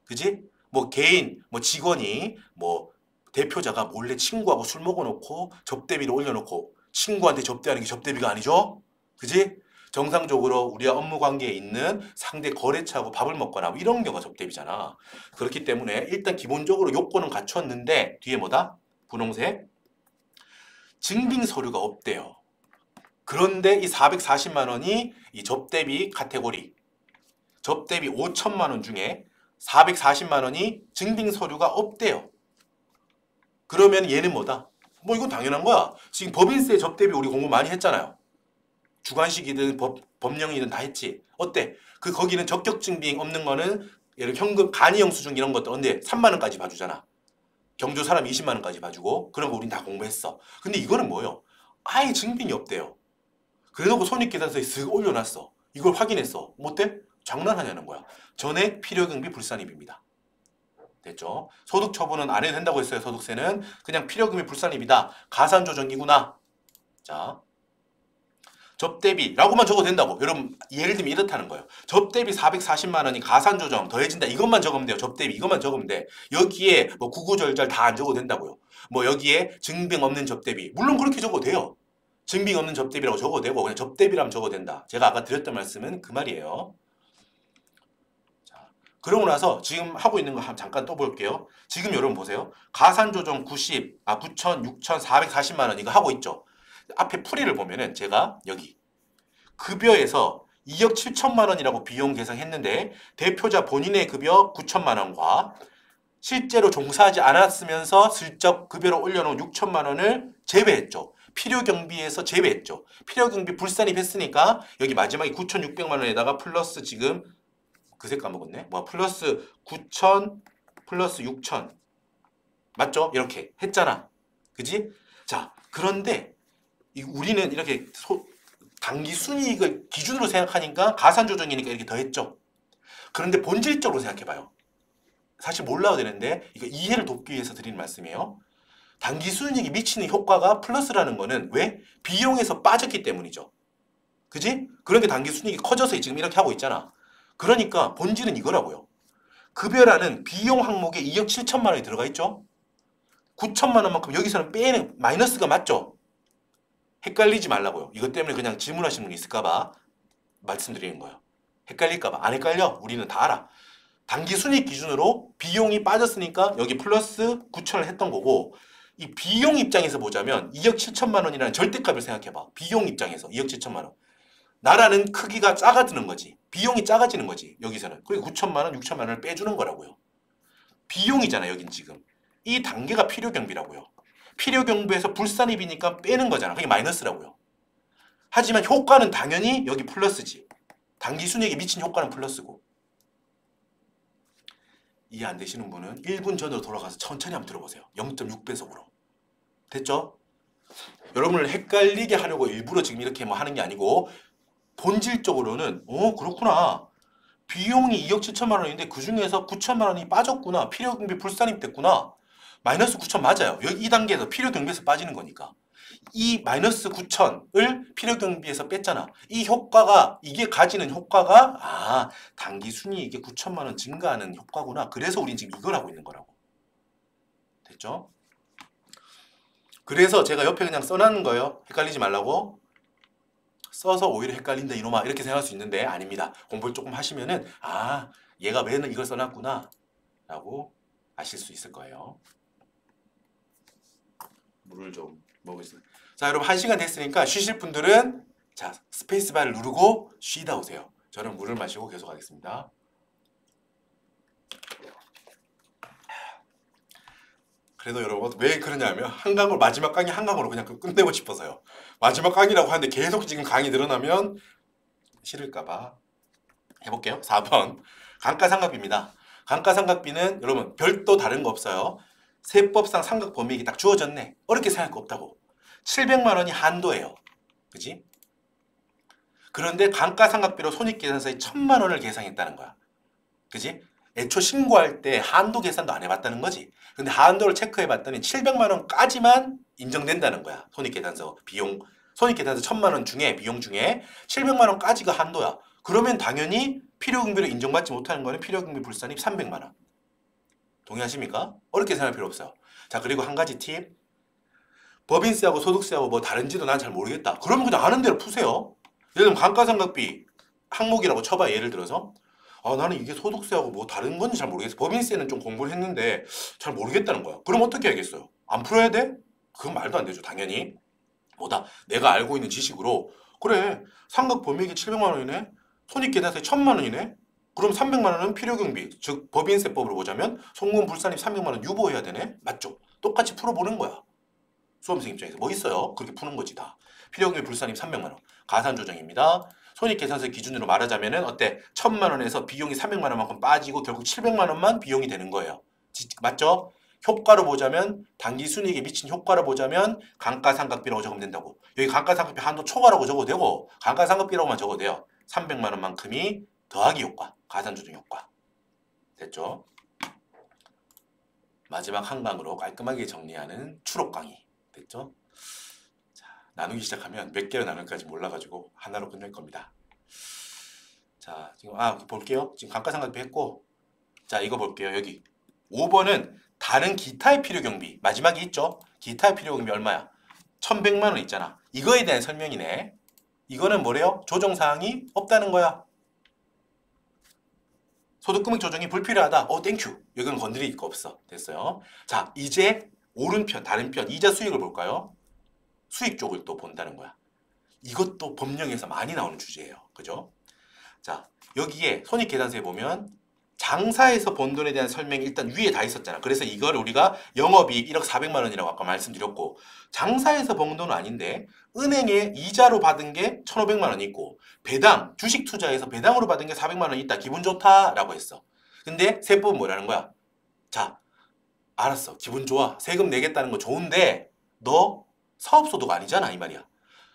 Speaker 1: 그지? 뭐 개인, 뭐 직원이 뭐 대표자가 몰래 친구하고 술 먹어놓고 접대비를 올려놓고 친구한테 접대하는 게 접대비가 아니죠? 그지? 정상적으로 우리와 업무 관계에 있는 상대 거래처하고 밥을 먹거나 뭐 이런 경우가 접대비잖아. 그렇기 때문에 일단 기본적으로 요건은 갖췄는데 뒤에 뭐다? 분홍색 증빙 서류가 없대요. 그런데 이 440만 원이 이 접대비 카테고리 접대비 5천만 원 중에 440만 원이 증빙 서류가 없대요. 그러면 얘는 뭐다? 뭐 이건 당연한 거야. 지금 법인세 접대비 우리 공부 많이 했잖아요. 주관식이든 법령이든 다 했지. 어때? 거기는 적격 증빙 없는 거는 예를 들어 현금 간이 영수증 이런 것들 근데 3만 원까지 봐주잖아. 경조 사람 20만 원까지 봐주고 그런 거 우린 다 공부했어. 근데 이거는 뭐예요? 아예 증빙이 없대요. 그래놓고 손익계산서에 쓱 올려놨어. 이걸 확인했어. 뭐 어때? 장난하냐는 거야. 전액 필요경비 불산입입니다. 됐죠? 소득 처분은 안 해도 된다고 했어요. 소득세는 그냥 필요금이 불산입이다. 가산조정이구나. 자, 접대비라고만 적어도 된다고. 여러분 예를 들면 이렇다는 거예요. 접대비 440만 원이 가산조정 더해진다. 이것만 적으면 돼요. 접대비 이것만 적으면 돼. 여기에 뭐 구구절절 다 안 적어도 된다고요. 뭐 여기에 증빙 없는 접대비. 물론 그렇게 적어도 돼요. 증빙 없는 접대비라고 적어도 되고 그냥 접대비라면 적어도 된다. 제가 아까 드렸던 말씀은 그 말이에요. 그러고 나서 지금 하고 있는 거 잠깐 또 볼게요. 지금 여러분 보세요. 가산조정 9천, 6천, 440만 원 이거 하고 있죠. 앞에 풀이를 보면은 제가 여기 급여에서 2억 7천만 원이라고 비용 계상했는데 대표자 본인의 급여 9천만 원과 실제로 종사하지 않았으면서 슬쩍 급여로 올려놓은 6천만 원을 제외했죠. 필요경비에서 제외했죠. 필요경비 불산입했으니까 여기 마지막에 9,600만 원에다가 플러스 지금 그새 까먹었네. 뭐 플러스 9천 플러스 6천 맞죠? 이렇게 했잖아. 그지? 자, 그런데 우리는 이렇게 당기 순이익을 기준으로 생각하니까 가산조정이니까 이렇게 더했죠. 그런데 본질적으로 생각해봐요. 사실 몰라도 되는데 이거 이해를 돕기 위해서 드리는 말씀이에요. 당기 순이익이 미치는 효과가 플러스라는 거는 왜? 비용에서 빠졌기 때문이죠. 그지? 그런데 당기 순이익이 커져서 지금 이렇게 하고 있잖아. 그러니까 본질은 이거라고요. 급여라는 비용 항목에 2억 7천만 원이 들어가 있죠. 9천만 원만큼 여기서는 빼는 마이너스가 맞죠. 헷갈리지 말라고요. 이것 때문에 그냥 질문하시는 분 있을까봐 말씀드리는 거예요. 헷갈릴까봐. 안 헷갈려. 우리는 다 알아. 당기순이익 기준으로 비용이 빠졌으니까 여기 플러스 9천을 했던 거고 이 비용 입장에서 보자면 2억 7천만 원이라는 절대값을 생각해봐. 비용 입장에서 2억 7천만 원. 나라는 크기가 작아지는 거지. 비용이 작아지는 거지. 여기서는. 그리고 9천만 원, 6천만 원을 빼주는 거라고요. 비용이잖아 여긴 지금. 이 단계가 필요경비라고요. 필요경비에서 불산입이니까 빼는 거잖아. 그게 마이너스라고요. 하지만 효과는 당연히 여기 플러스지. 당기순이익에 미친 효과는 플러스고. 이해 안 되시는 분은 1분 전으로 돌아가서 천천히 한번 들어보세요. 0.6배속으로. 됐죠? 여러분을 헷갈리게 하려고 일부러 지금 이렇게 뭐 하는 게 아니고 본질적으로는 그렇구나. 비용이 2억 7천만 원인데 그중에서 9천만 원이 빠졌구나. 필요경비 불산입됐구나. 마이너스 9천 맞아요. 여기 이 단계에서 필요경비에서 빠지는 거니까. 이 마이너스 9천을 필요경비에서 뺐잖아. 이 효과가 이게 가지는 효과가 당기순이익이 9천만 원 증가하는 효과구나. 그래서 우린 지금 이걸 하고 있는 거라고. 됐죠? 그래서 제가 옆에 그냥 써놨는 거예요. 헷갈리지 말라고. 써서 오히려 헷갈린다 이놈아 이렇게 생각할 수 있는데 아닙니다. 공부를 조금 하시면은 얘가 왜 이걸 써놨구나 라고 아실 수 있을 거예요. 물을 좀 먹으겠습니다. 자, 여러분 1시간 됐으니까 쉬실 분들은 자 스페이스바를 누르고 쉬다 오세요. 저는 물을 마시고 계속 하겠습니다. 그래도 여러분 왜 그러냐면 한강으로 마지막 강의 한강으로 그냥 끝내고 싶어서요. 마지막 강의라고 하는데 계속 지금 강의 늘어나면 싫을까봐 해볼게요. 4번 감가상각비입니다. 감가상각비는 여러분 별도 다른 거 없어요. 세법상 상각 범위액이 딱 주어졌네. 어렵게 생각할 거 없다고. 700만 원이 한도예요. 그지? 그런데 감가상각비로 손익계산서에 1000만 원을 계상했다는 거야. 그지? 애초 신고할 때 한도 계산도 안 해봤다는 거지. 근데 한도를 체크해봤더니 700만 원까지만 인정된다는 거야. 손익계산서 비용. 손익계산서 1000만 원 중에 비용 중에 700만 원까지가 한도야. 그러면 당연히 필요경비로 인정받지 못하는 거는 필요경비 불산입 300만 원. 동의하십니까? 어렵게 생각할 필요 없어요. 자, 그리고 한 가지 팁. 법인세하고 소득세하고 뭐 다른지도 난 잘 모르겠다. 그러면 그냥 아는 대로 푸세요. 예를 들면 감가상각비 항목이라고 쳐봐. 예를 들어서 나는 이게 소득세하고 뭐 다른 건지 잘 모르겠어. 법인세는 좀 공부를 했는데 잘 모르겠다는 거야. 그럼 어떻게 해야겠어요? 안 풀어야 돼? 그건 말도 안 되죠. 당연히. 뭐다? 내가 알고 있는 지식으로 그래. 상각 범위액이 700만 원이네. 손익계산서에 1000만 원이네. 그럼 300만 원은 필요경비, 즉 법인세법으로 보자면 송금 불산입 300만 원 유보해야 되네. 맞죠? 똑같이 풀어보는 거야. 수험생 입장에서 뭐 있어요? 그렇게 푸는 거지 다. 필요경비 불산입 300만 원. 가산조정입니다. 손익계산서 기준으로 말하자면은 어때? 1000만 원에서 비용이 300만 원만큼 빠지고 결국 700만 원만 비용이 되는 거예요. 맞죠? 효과로 보자면 당기순이익에 미친 효과로 보자면 감가상각비라고 적으면 된다고. 여기 감가상각비 한도 초과라고 적어도 되고 감가상각비라고만 적어도 돼요. 300만 원만큼이 더하기 효과, 가산조정 효과. 됐죠? 마지막 한 강으로 깔끔하게 정리하는 추록 강의. 됐죠? 자, 나누기 시작하면 몇 개로 나눌까지 몰라가지고 하나로 끝낼 겁니다. 자, 지금 볼게요. 지금 감가상각비 했고, 자, 이거 볼게요. 여기 5번은 다른 기타의 필요경비. 마지막에 있죠? 기타의 필요경비 얼마야? 1100만 원 있잖아. 이거에 대한 설명이네. 이거는 뭐래요? 조정사항이 없다는 거야. 소득금액 조정이 불필요하다. 땡큐. 여기는 건드릴 거 없어. 됐어요. 자, 이제 오른편, 다른 편 이자 수익을 볼까요? 수익 쪽을 또 본다는 거야. 이것도 법령에서 많이 나오는 주제예요. 그죠? 자, 여기에 손익계산서에 보면 장사에서 번 돈에 대한 설명이 일단 위에 다 있었잖아. 그래서 이걸 우리가 영업이익 1억 400만 원이라고 아까 말씀드렸고, 장사에서 번 돈은 아닌데 은행에 이자로 받은 게 1,500만 원이 있고, 배당, 주식 투자에서 배당으로 받은 게 400만 원이 있다. 기분 좋다라고 했어. 근데 세법은 뭐라는 거야? 자, 알았어. 기분 좋아. 세금 내겠다는 거 좋은데 너 사업소득 아니잖아 이 말이야.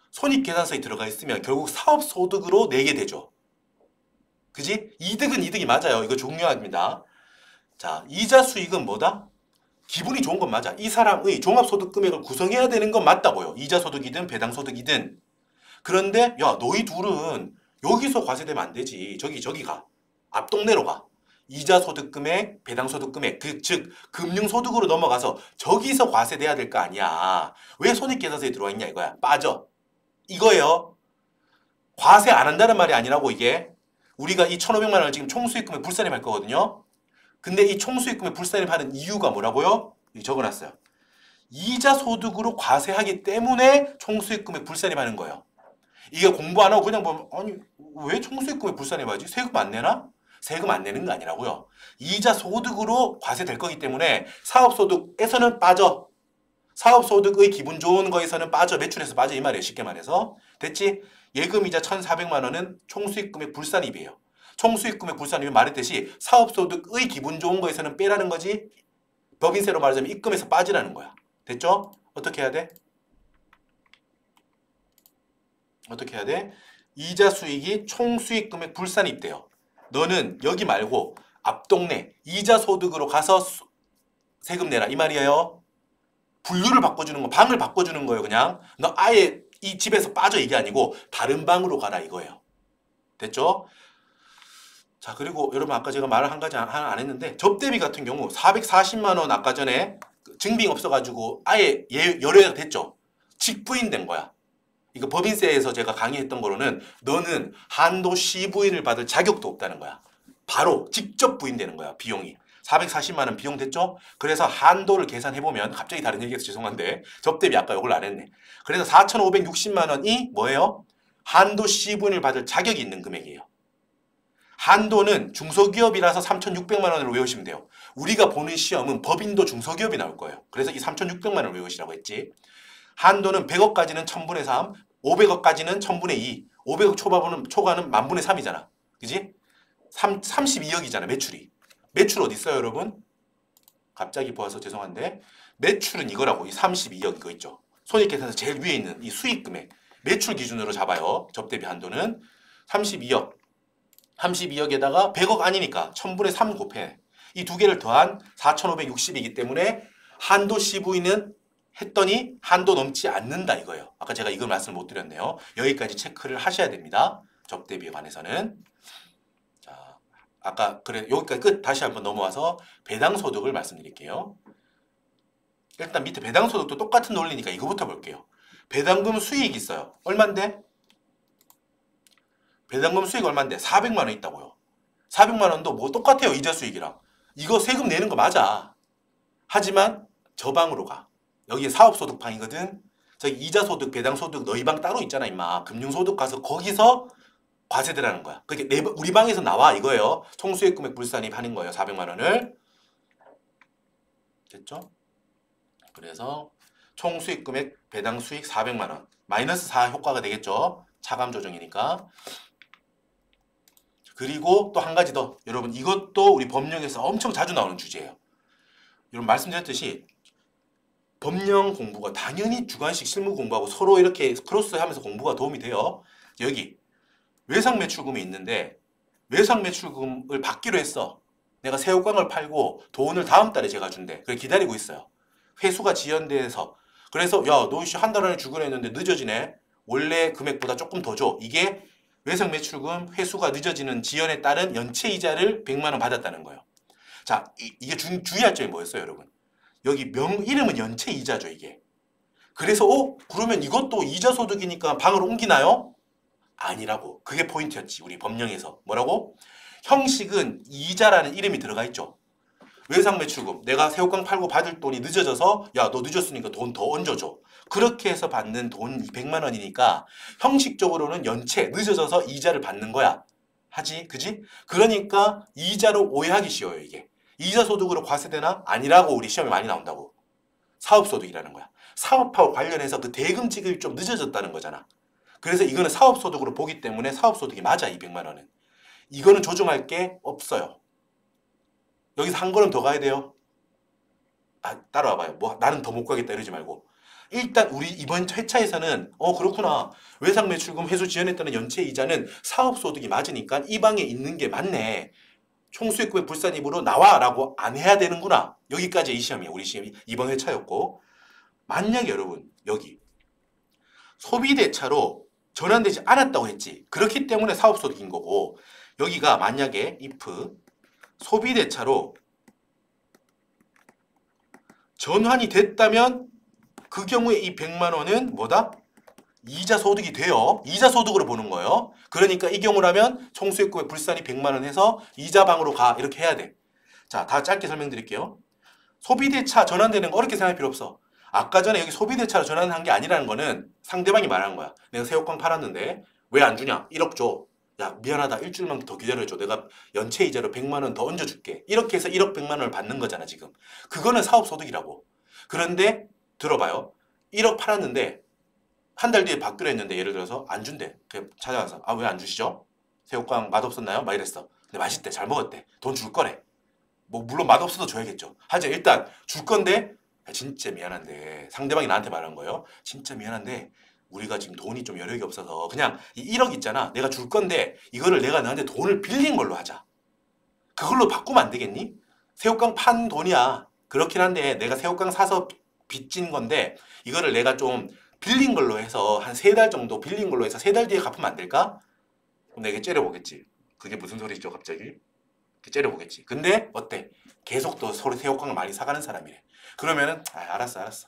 Speaker 1: 손익계산서에 들어가 있으면 결국 사업소득으로 내게 되죠. 그지? 이득은 이득이 맞아요. 이거 중요합니다. 자, 이자 수익은 뭐다? 기분이 좋은 건 맞아. 이 사람의 종합소득금액을 구성해야 되는 건 맞다고요. 이자 소득이든 배당 소득이든. 그런데 야, 너희 둘은 여기서 과세되면 안 되지. 저기 가. 앞동네로 가. 이자 소득금액, 배당 소득금액, 즉 금융소득으로 넘어가서 저기서 과세돼야 될 거 아니야. 왜 손익계산서에 들어와 있냐 이거야. 빠져. 이거예요. 과세 안 한다는 말이 아니라고 이게. 우리가 이 1,500만 원을 지금 총수익금에 불산입할 거거든요. 근데 이 총수익금에 불산입하는 이유가 뭐라고요? 적어놨어요. 이자 소득으로 과세하기 때문에 총수익금에 불산입하는 거예요. 이게 공부 안 하고 그냥 보면 아니 왜 총수익금에 불산입하지? 세금 안 내나? 세금 안 내는 거 아니라고요. 이자 소득으로 과세될 거기 때문에 사업소득에서는 빠져. 사업소득의 기분 좋은 거에서는 빠져. 매출에서 빠져 이 말이에요. 쉽게 말해서. 됐지? 예금이자 1,400만 원은 총수익금액 불산입이에요. 총수익금액 불산입이 말했듯이 사업소득의 기분 좋은 거에서는 빼라는 거지 법인세로 말하자면 입금에서 빠지라는 거야. 됐죠? 어떻게 해야 돼? 어떻게 해야 돼? 이자 수익이 총수익금액 불산입돼요. 너는 여기 말고 앞동네 이자 소득으로 가서 세금 내라 이 말이에요. 분류를 바꿔주는 거, 방을 바꿔주는 거예요. 그냥 너 아예 이 집에서 빠져 이게 아니고 다른 방으로 가라 이거예요. 됐죠? 자, 그리고 여러분 아까 제가 말을 한 가지 하나 안 했는데 접대비 같은 경우 440만 원 아까 전에 증빙 없어가지고 아예 열애가 됐죠. 직부인된 거야. 이거 법인세에서 제가 강의했던 거로는 너는 한도 CV를 받을 자격도 없다는 거야. 바로 직접 부인되는 거야. 비용이. 440만 원 비용 됐죠? 그래서 한도를 계산해보면 갑자기 다른 얘기해서 죄송한데 접대비 아까 이걸 안 했네. 그래서 4,560만 원이 뭐예요? 한도 CV를 받을 자격이 있는 금액이에요. 한도는 중소기업이라서 3,600만 원으로 외우시면 돼요. 우리가 보는 시험은 법인도 중소기업이 나올 거예요. 그래서 이 3,600만 원을 외우시라고 했지. 한도는 100억까지는 1000분의 3, 500억까지는 1000분의 2, 500억 초과는 1000분의 3이잖아. 그지? 32억이잖아, 매출이. 매출 어디 있어요, 여러분? 갑자기 보아서 죄송한데 매출은 이거라고, 이 32억 이거 있죠. 손익계산서 제일 위에 있는 이 수익금액. 매출 기준으로 잡아요. 접대비 한도는 32억. 32억에다가 100억 아니니까 1000분의 3 곱해. 이 두 개를 더한 4,560이기 때문에 한도 CV는 했더니 한도 넘지 않는다 이거예요. 아까 제가 이걸 말씀을 못 드렸네요. 여기까지 체크를 하셔야 됩니다. 접대비에 관해서는. 자, 아까 그래 여기까지 끝. 다시 한번 넘어와서 배당소득을 말씀드릴게요. 일단 밑에 배당소득도 똑같은 논리니까 이거부터 볼게요. 배당금 수익이 있어요. 얼만데? 배당금 수익 얼만데? 400만 원 있다고요. 400만 원도 뭐 똑같아요. 이자 수익이랑. 이거 세금 내는 거 맞아. 하지만 저 방으로 가. 여기 사업소득 방이거든. 저기 이자소득, 배당소득 너희 방 따로 있잖아 임마. 금융소득 가서 거기서 과세되라는 거야. 그게 우리 방에서 나와 이거예요. 총수익금액 불산입 하는 거예요. 400만 원을. 됐죠? 그래서 총수익금액 배당수익 400만 원. 마이너스 4 효과가 되겠죠. 차감 조정이니까. 그리고 또 한 가지 더. 여러분 이것도 우리 법령에서 엄청 자주 나오는 주제예요. 여러분 말씀드렸듯이 법령 공부가 당연히 주관식 실무 공부하고 서로 이렇게 크로스하면서 공부가 도움이 돼요. 여기 외상 매출금이 있는데 외상 매출금을 받기로 했어. 내가 새우깡을 팔고 돈을 다음 달에 제가 준대. 그래 기다리고 있어요. 회수가 지연돼서. 그래서 야 너 한 달 안에 주기로 했는데 늦어지네. 원래 금액보다 조금 더 줘. 이게 외상 매출금 회수가 늦어지는 지연에 따른 연체 이자를 100만 원 받았다는 거예요. 자, 이게 주의할 점이 뭐였어요, 여러분? 여기 이름은 연체 이자죠, 이게. 그래서 그러면 이것도 이자 소득이니까 방을 옮기나요? 아니라고. 그게 포인트였지, 우리 법령에서. 뭐라고? 형식은 이자라는 이름이 들어가 있죠. 외상매출금. 내가 새우깡 팔고 받을 돈이 늦어져서 야, 너 늦었으니까 돈 더 얹어줘. 그렇게 해서 받는 돈 200만 원이니까 형식적으로는 연체, 늦어져서 이자를 받는 거야. 하지, 그지? 그러니까 이자로 오해하기 쉬워요, 이게. 이자 소득으로 과세되나? 아니라고 우리 시험에 많이 나온다고. 사업소득이라는 거야. 사업하고 관련해서 그 대금 지급이 좀 늦어졌다는 거잖아. 그래서 이거는 사업소득으로 보기 때문에 사업소득이 맞아, 200만 원은. 이거는 조정할 게 없어요. 여기서 한 걸음 더 가야 돼요. 아, 따라와봐요. 뭐 나는 더 못 가겠다 이러지 말고. 일단 우리 이번 회차에서는 그렇구나. 외상매출금 회수 지연했다는 연체 이자는 사업소득이 맞으니까 이 방에 있는 게 맞네. 총수익금의 불산입으로 나와라고 안 해야 되는구나. 여기까지 이 시험이에요. 우리 시험이 이번 회차였고. 만약에 여러분 여기 소비대차로 전환되지 않았다고 했지. 그렇기 때문에 사업소득인 거고, 여기가 만약에 if 소비대차로 전환이 됐다면 그 경우에 이 100만 원은 뭐다? 이자 소득이 돼요. 이자 소득으로 보는 거예요. 그러니까 이 경우라면 총수익금의 불산이 100만 원 해서 이자방으로 가. 이렇게 해야 돼. 자, 다 짧게 설명드릴게요. 소비대차 전환되는 거 어렵게 생각할 필요 없어. 아까 전에 여기 소비대차로 전환한 게 아니라는 거는 상대방이 말하는 거야. 내가 새우깡 팔았는데 왜 안 주냐? 1억 줘. 야, 미안하다. 일주일만 더 기다려줘. 내가 연체 이자로 100만 원 더 얹어줄게. 이렇게 해서 1억 100만 원을 받는 거잖아, 지금. 그거는 사업소득이라고. 그런데 들어봐요. 1억 팔았는데 한 달 뒤에 받기로 했는데 예를 들어서 안 준대. 찾아가서 아, 왜 안 주시죠? 새우깡 맛없었나요? 막 이랬어. 근데 맛있대. 잘 먹었대. 돈 줄 거래. 뭐 물론 맛없어도 줘야겠죠. 하지만 일단 줄 건데 진짜 미안한데, 상대방이 나한테 말한 거예요. 진짜 미안한데 우리가 지금 돈이 좀 여력이 없어서 그냥 이 1억 있잖아. 내가 줄 건데 이거를 내가 너한테 돈을 빌린 걸로 하자. 그걸로 바꾸면 안 되겠니? 새우깡 판 돈이야. 그렇긴 한데 내가 새우깡 사서 빚진 건데 이거를 내가 좀 빌린 걸로 해서 한 3달 정도 빌린 걸로 해서 3달 뒤에 갚으면 안 될까? 그럼 내가 째려보겠지. 그게 무슨 소리죠 갑자기? 째려보겠지. 근데 어때? 계속 또 서로 새우깡을 많이 사가는 사람이래. 그러면은 알았어.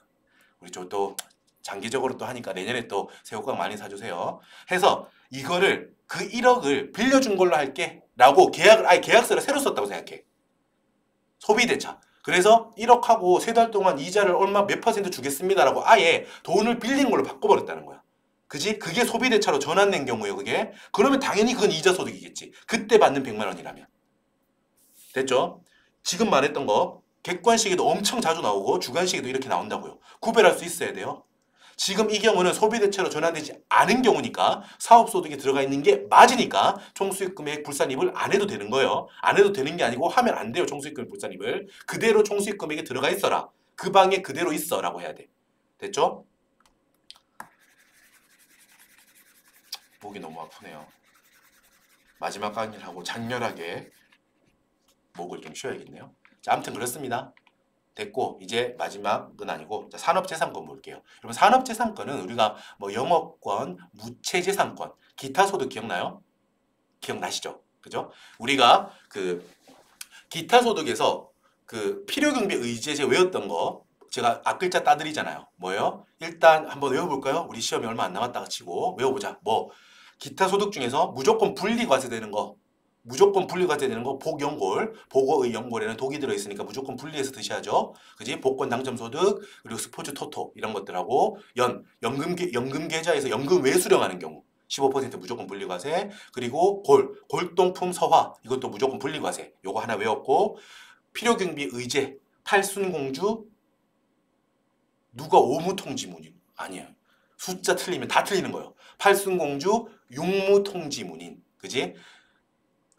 Speaker 1: 우리 또 장기적으로 또 하니까 내년에 또 새우깡 많이 사주세요. 해서 이거를 그 1억을 빌려준 걸로 할게 라고 계약서를 새로 썼다고 생각해. 소비대차. 그래서 1억하고 3달 동안 이자를 얼마 몇 퍼센트 주겠습니다라고 아예 돈을 빌린 걸로 바꿔버렸다는 거야. 그지? 그게 소비대차로 전환된 경우예요, 그게. 그러면 당연히 그건 이자 소득이겠지. 그때 받는 100만 원이라면. 됐죠? 지금 말했던 거 객관식에도 엄청 자주 나오고 주관식에도 이렇게 나온다고요. 구별할 수 있어야 돼요. 지금 이 경우는 소비대체로 전환되지 않은 경우니까 사업소득이 들어가 있는 게 맞으니까 총수익금액 불산입을 안 해도 되는 거예요. 안 해도 되는 게 아니고 하면 안 돼요. 총수익금액 불산입을. 그대로 총수익금액에 들어가 있어라. 그 방에 그대로 있어 라고 해야 돼. 됐죠? 목이 너무 아프네요. 마지막 강의를 하고 장렬하게 목을 좀 쉬어야겠네요. 자, 아무튼 그렇습니다. 됐고 이제 마지막은 아니고 산업재산권 볼게요. 여러분 산업재산권은 우리가 뭐 영업권, 무채재산권, 기타 소득 기억나요? 기억나시죠? 그죠? 우리가 그 기타 소득에서 그 필요경비 의지에 제가 외웠던 거 제가 앞글자 따드리잖아요. 뭐예요? 일단 한번 외워볼까요? 우리 시험이 얼마 안 남았다가 치고 외워보자. 뭐 기타 소득 중에서 무조건 분리과세되는 거, 무조건 분리과세되는 거 복연골, 복어의 연골에는 독이 들어있으니까 무조건 분리해서 드셔야죠. 그지? 복권 당첨소득, 그리고 스포츠 토토 이런 것들하고 연금 계좌에서 연금 외수령하는 경우 15% 무조건 분리과세, 그리고 골동품 서화 이것도 무조건 분리과세. 요거 하나 외웠고, 필요경비 의제, 팔순공주, 누가 오무통지문인 아니에요. 숫자 틀리면 다 틀리는 거예요. 팔순공주, 육무통지문인, 그지?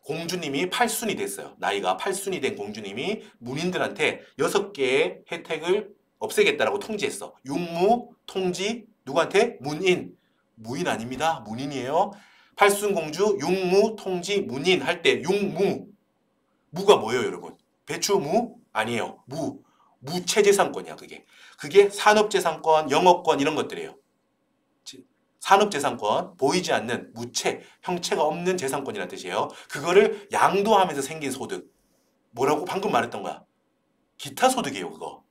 Speaker 1: 공주님이 8순이 됐어요. 나이가 8순이 된 공주님이 문인들한테 6개의 혜택을 없애겠다라고 통지했어. 육무, 통지, 누구한테? 문인. 무인 아닙니다. 문인이에요. 8순공주, 육무, 통지, 문인 할 때 육무. 무가 뭐예요, 여러분? 배추무? 아니에요. 무채재산권이야, 그게. 그게 산업재산권, 영업권 이런 것들이에요. 산업재산권, 보이지 않는 무채, 형체가 없는 재산권이라는 뜻이에요. 그거를 양도하면서 생긴 소득. 뭐라고 방금 말했던 거야. 기타 소득이에요, 그거.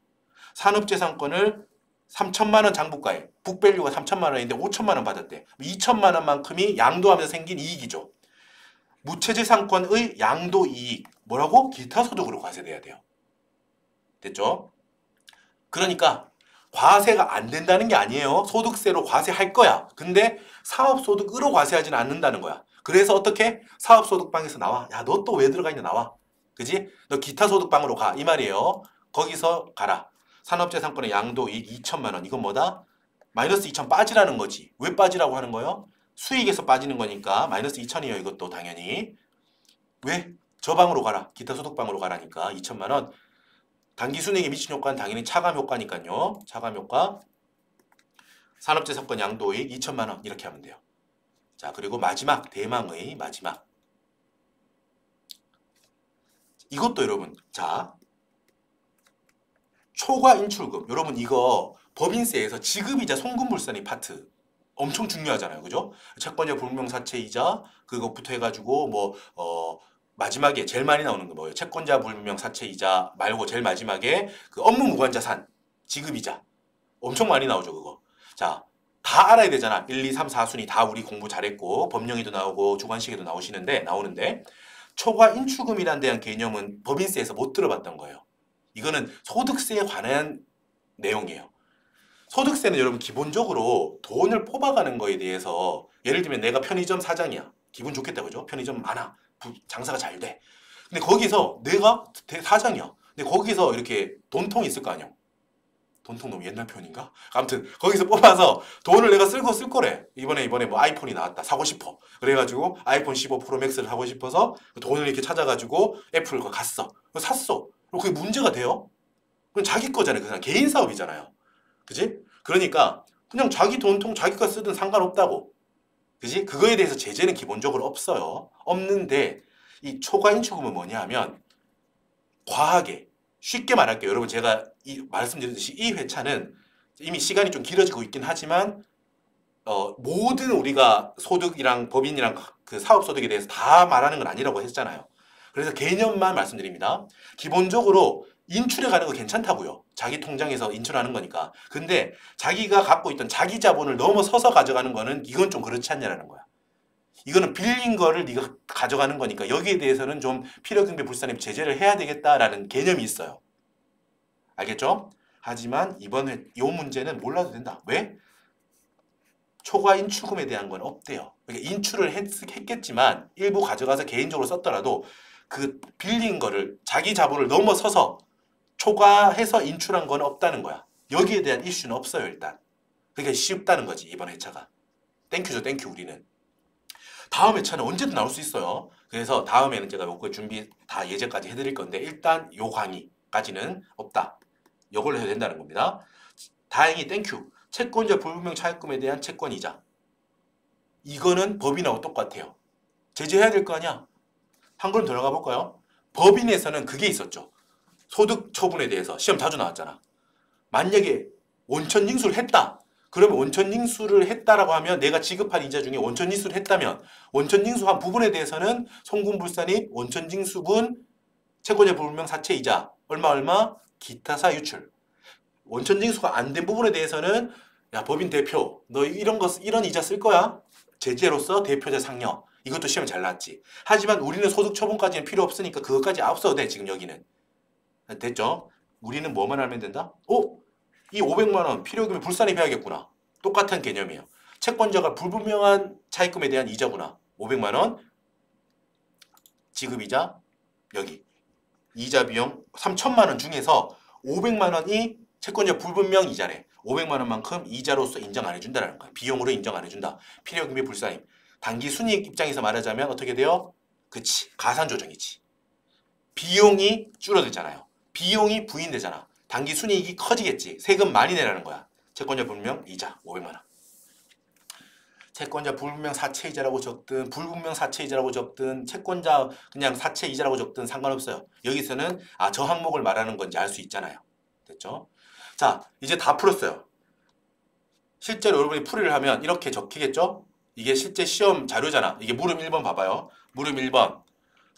Speaker 1: 산업재산권을 3천만 원 장부가에, 북밸류가 3천만 원인데 5천만 원 받았대. 2천만 원만큼이 양도하면서 생긴 이익이죠. 무체재상권의 양도이익 뭐라고? 기타소득으로 과세돼야 돼요. 됐죠? 그러니까 과세가 안 된다는 게 아니에요. 소득세로 과세할 거야. 근데 사업소득으로 과세하지는 않는다는 거야. 그래서 어떻게? 사업소득방에서 나와. 야, 너 또 왜 들어가 있냐 나와. 그지? 너 기타소득방으로 가. 이 말이에요. 거기서 가라. 산업재산권의 양도이익 2천만 원. 이건 뭐다? 마이너스 2천 빠지라는 거지. 왜 빠지라고 하는 거예요? 수익에서 빠지는 거니까 마이너스 2천이에요. 이것도 당연히. 왜? 저 방으로 가라. 기타소득방으로 가라니까 2천만 원. 단기순이익에 미친 효과는 당연히 차감 효과니까요. 차감 효과. 산업재산권 양도이익 2천만 원 이렇게 하면 돼요. 자, 그리고 마지막 대망의 마지막. 이것도 여러분, 자, 초과 인출금. 여러분 이거 법인세에서 지급이자 송금불산이 파트 엄청 중요하잖아요. 그죠? 채권자 불명사채이자 그것부터 해가지고 마지막에 제일 많이 나오는 거 뭐예요? 채권자 불명사채이자 말고 제일 마지막에 그 업무 무관자산 지급이자 엄청 많이 나오죠. 그거. 자, 다 알아야 되잖아. 1, 2, 3, 4순위 다 우리 공부 잘했고 법령에도 나오고 주관식에도 나오는데 초과 인출금이라는 대한 개념은 법인세에서 못 들어봤던 거예요. 이거는 소득세에 관한 내용이에요. 소득세는 여러분 기본적으로 돈을 뽑아가는 거에 대해서 예를 들면 내가 편의점 사장이야. 기분 좋겠다 그죠? 편의점 많아. 장사가 잘 돼. 근데 거기서 내가 사장이야. 근데 거기서 이렇게 돈통 있을 거 아니야. 돈통 너무 옛날 표현인가? 아무튼 거기서 뽑아서 돈을 내가 쓸 거래. 이번에 뭐 아이폰이 나왔다. 사고 싶어. 그래가지고 아이폰 15 프로 맥스를 사고 싶어서 돈을 이렇게 찾아가지고 애플 거 갔어. 샀어. 그럼 그게 문제가 돼요? 그건 자기 거잖아요. 그 사람 개인 사업이잖아요. 그지? 그러니까 그냥 자기 돈통 자기가 쓰든 상관없다고. 그지? 그거에 대해서 제재는 기본적으로 없어요. 없는데 이 초과 인출금은 뭐냐 하면 과하게 쉽게 말할게요. 여러분 제가 말씀드렸듯이 이 회차는 이미 시간이 좀 길어지고 있긴 하지만 모든 우리가 소득이랑 법인이랑 그 사업소득에 대해서 다 말하는 건 아니라고 했잖아요. 그래서 개념만 말씀드립니다. 기본적으로 인출해 가는 거 괜찮다고요. 자기 통장에서 인출하는 거니까. 근데 자기가 갖고 있던 자기 자본을 넘어서서 가져가는 거는 이건 좀 그렇지 않냐라는 거야. 이거는 빌린 거를 네가 가져가는 거니까 여기에 대해서는 좀 필요경비 불산입 제재를 해야 되겠다라는 개념이 있어요. 알겠죠? 하지만 이번 이 문제는 몰라도 된다. 왜? 초과 인출금에 대한 건 없대요. 그러니까 인출을 했겠지만 일부 가져가서 개인적으로 썼더라도 그 빌린 거를 자기 자본을 넘어서서 초과해서 인출한 건 없다는 거야. 여기에 대한 이슈는 없어요 일단. 그러니까 쉽다는 거지 이번 회차가. 땡큐죠 땡큐 우리는. 다음 회차는 언제든 나올 수 있어요. 그래서 다음에는 제가 요거 준비 다 예제까지 해드릴 건데 일단 요 강의까지는 없다. 요걸로 해도 된다는 겁니다. 다행히 땡큐. 채권자 불분명 차입금에 대한 채권이자. 이거는 법인하고 똑같아요. 제재해야 될 거 아니야. 한 걸음 들어가 볼까요? 법인에서는 그게 있었죠. 소득 처분에 대해서 시험 자주 나왔잖아. 만약에 원천징수를 했다. 그러면 원천징수를 했다라고 하면 내가 지급한 이자 중에 원천징수를 했다면 원천징수한 부분에 대해서는 송금불산입 원천징수분 채권자 불분명 사채이자 얼마 기타사 유출. 원천징수가 안 된 부분에 대해서는 야 법인 대표 너 이런 이자 쓸 거야? 제재로서 대표자 상여. 이것도 시험 잘 나왔지. 하지만 우리는 소득 처분까지는 필요 없으니까 그것까지 앞서도 돼 지금 여기는. 됐죠? 우리는 뭐만 알면 된다? 이 500만 원 필요금이 불산입해야겠구나. 똑같은 개념이에요. 채권자가 불분명한 차입금에 대한 이자구나. 500만 원 지급이자 여기 이자 비용 3천만 원 중에서 500만 원이 채권자 불분명 이자래. 500만 원만큼 이자로서 인정 안 해준다는 거야. 비용으로 인정 안 해준다. 필요금이 불산입. 단기 순이익 입장에서 말하자면 어떻게 돼요? 그치. 가산 조정이지. 비용이 줄어들잖아요. 비용이 부인되잖아. 단기 순이익이 커지겠지. 세금 많이 내라는 거야. 채권자 불분명 이자 500만 원. 채권자 불분명 사채이자라고 적든 불분명 사채이자라고 적든 채권자 그냥 사채이자라고 적든 상관없어요. 여기서는 저 항목을 말하는 건지 알 수 있잖아요. 됐죠? 자, 이제 다 풀었어요. 실제로 여러분이 풀이를 하면 이렇게 적히겠죠? 이게 실제 시험 자료잖아. 이게 물음 1번 봐봐요. 물음 1번.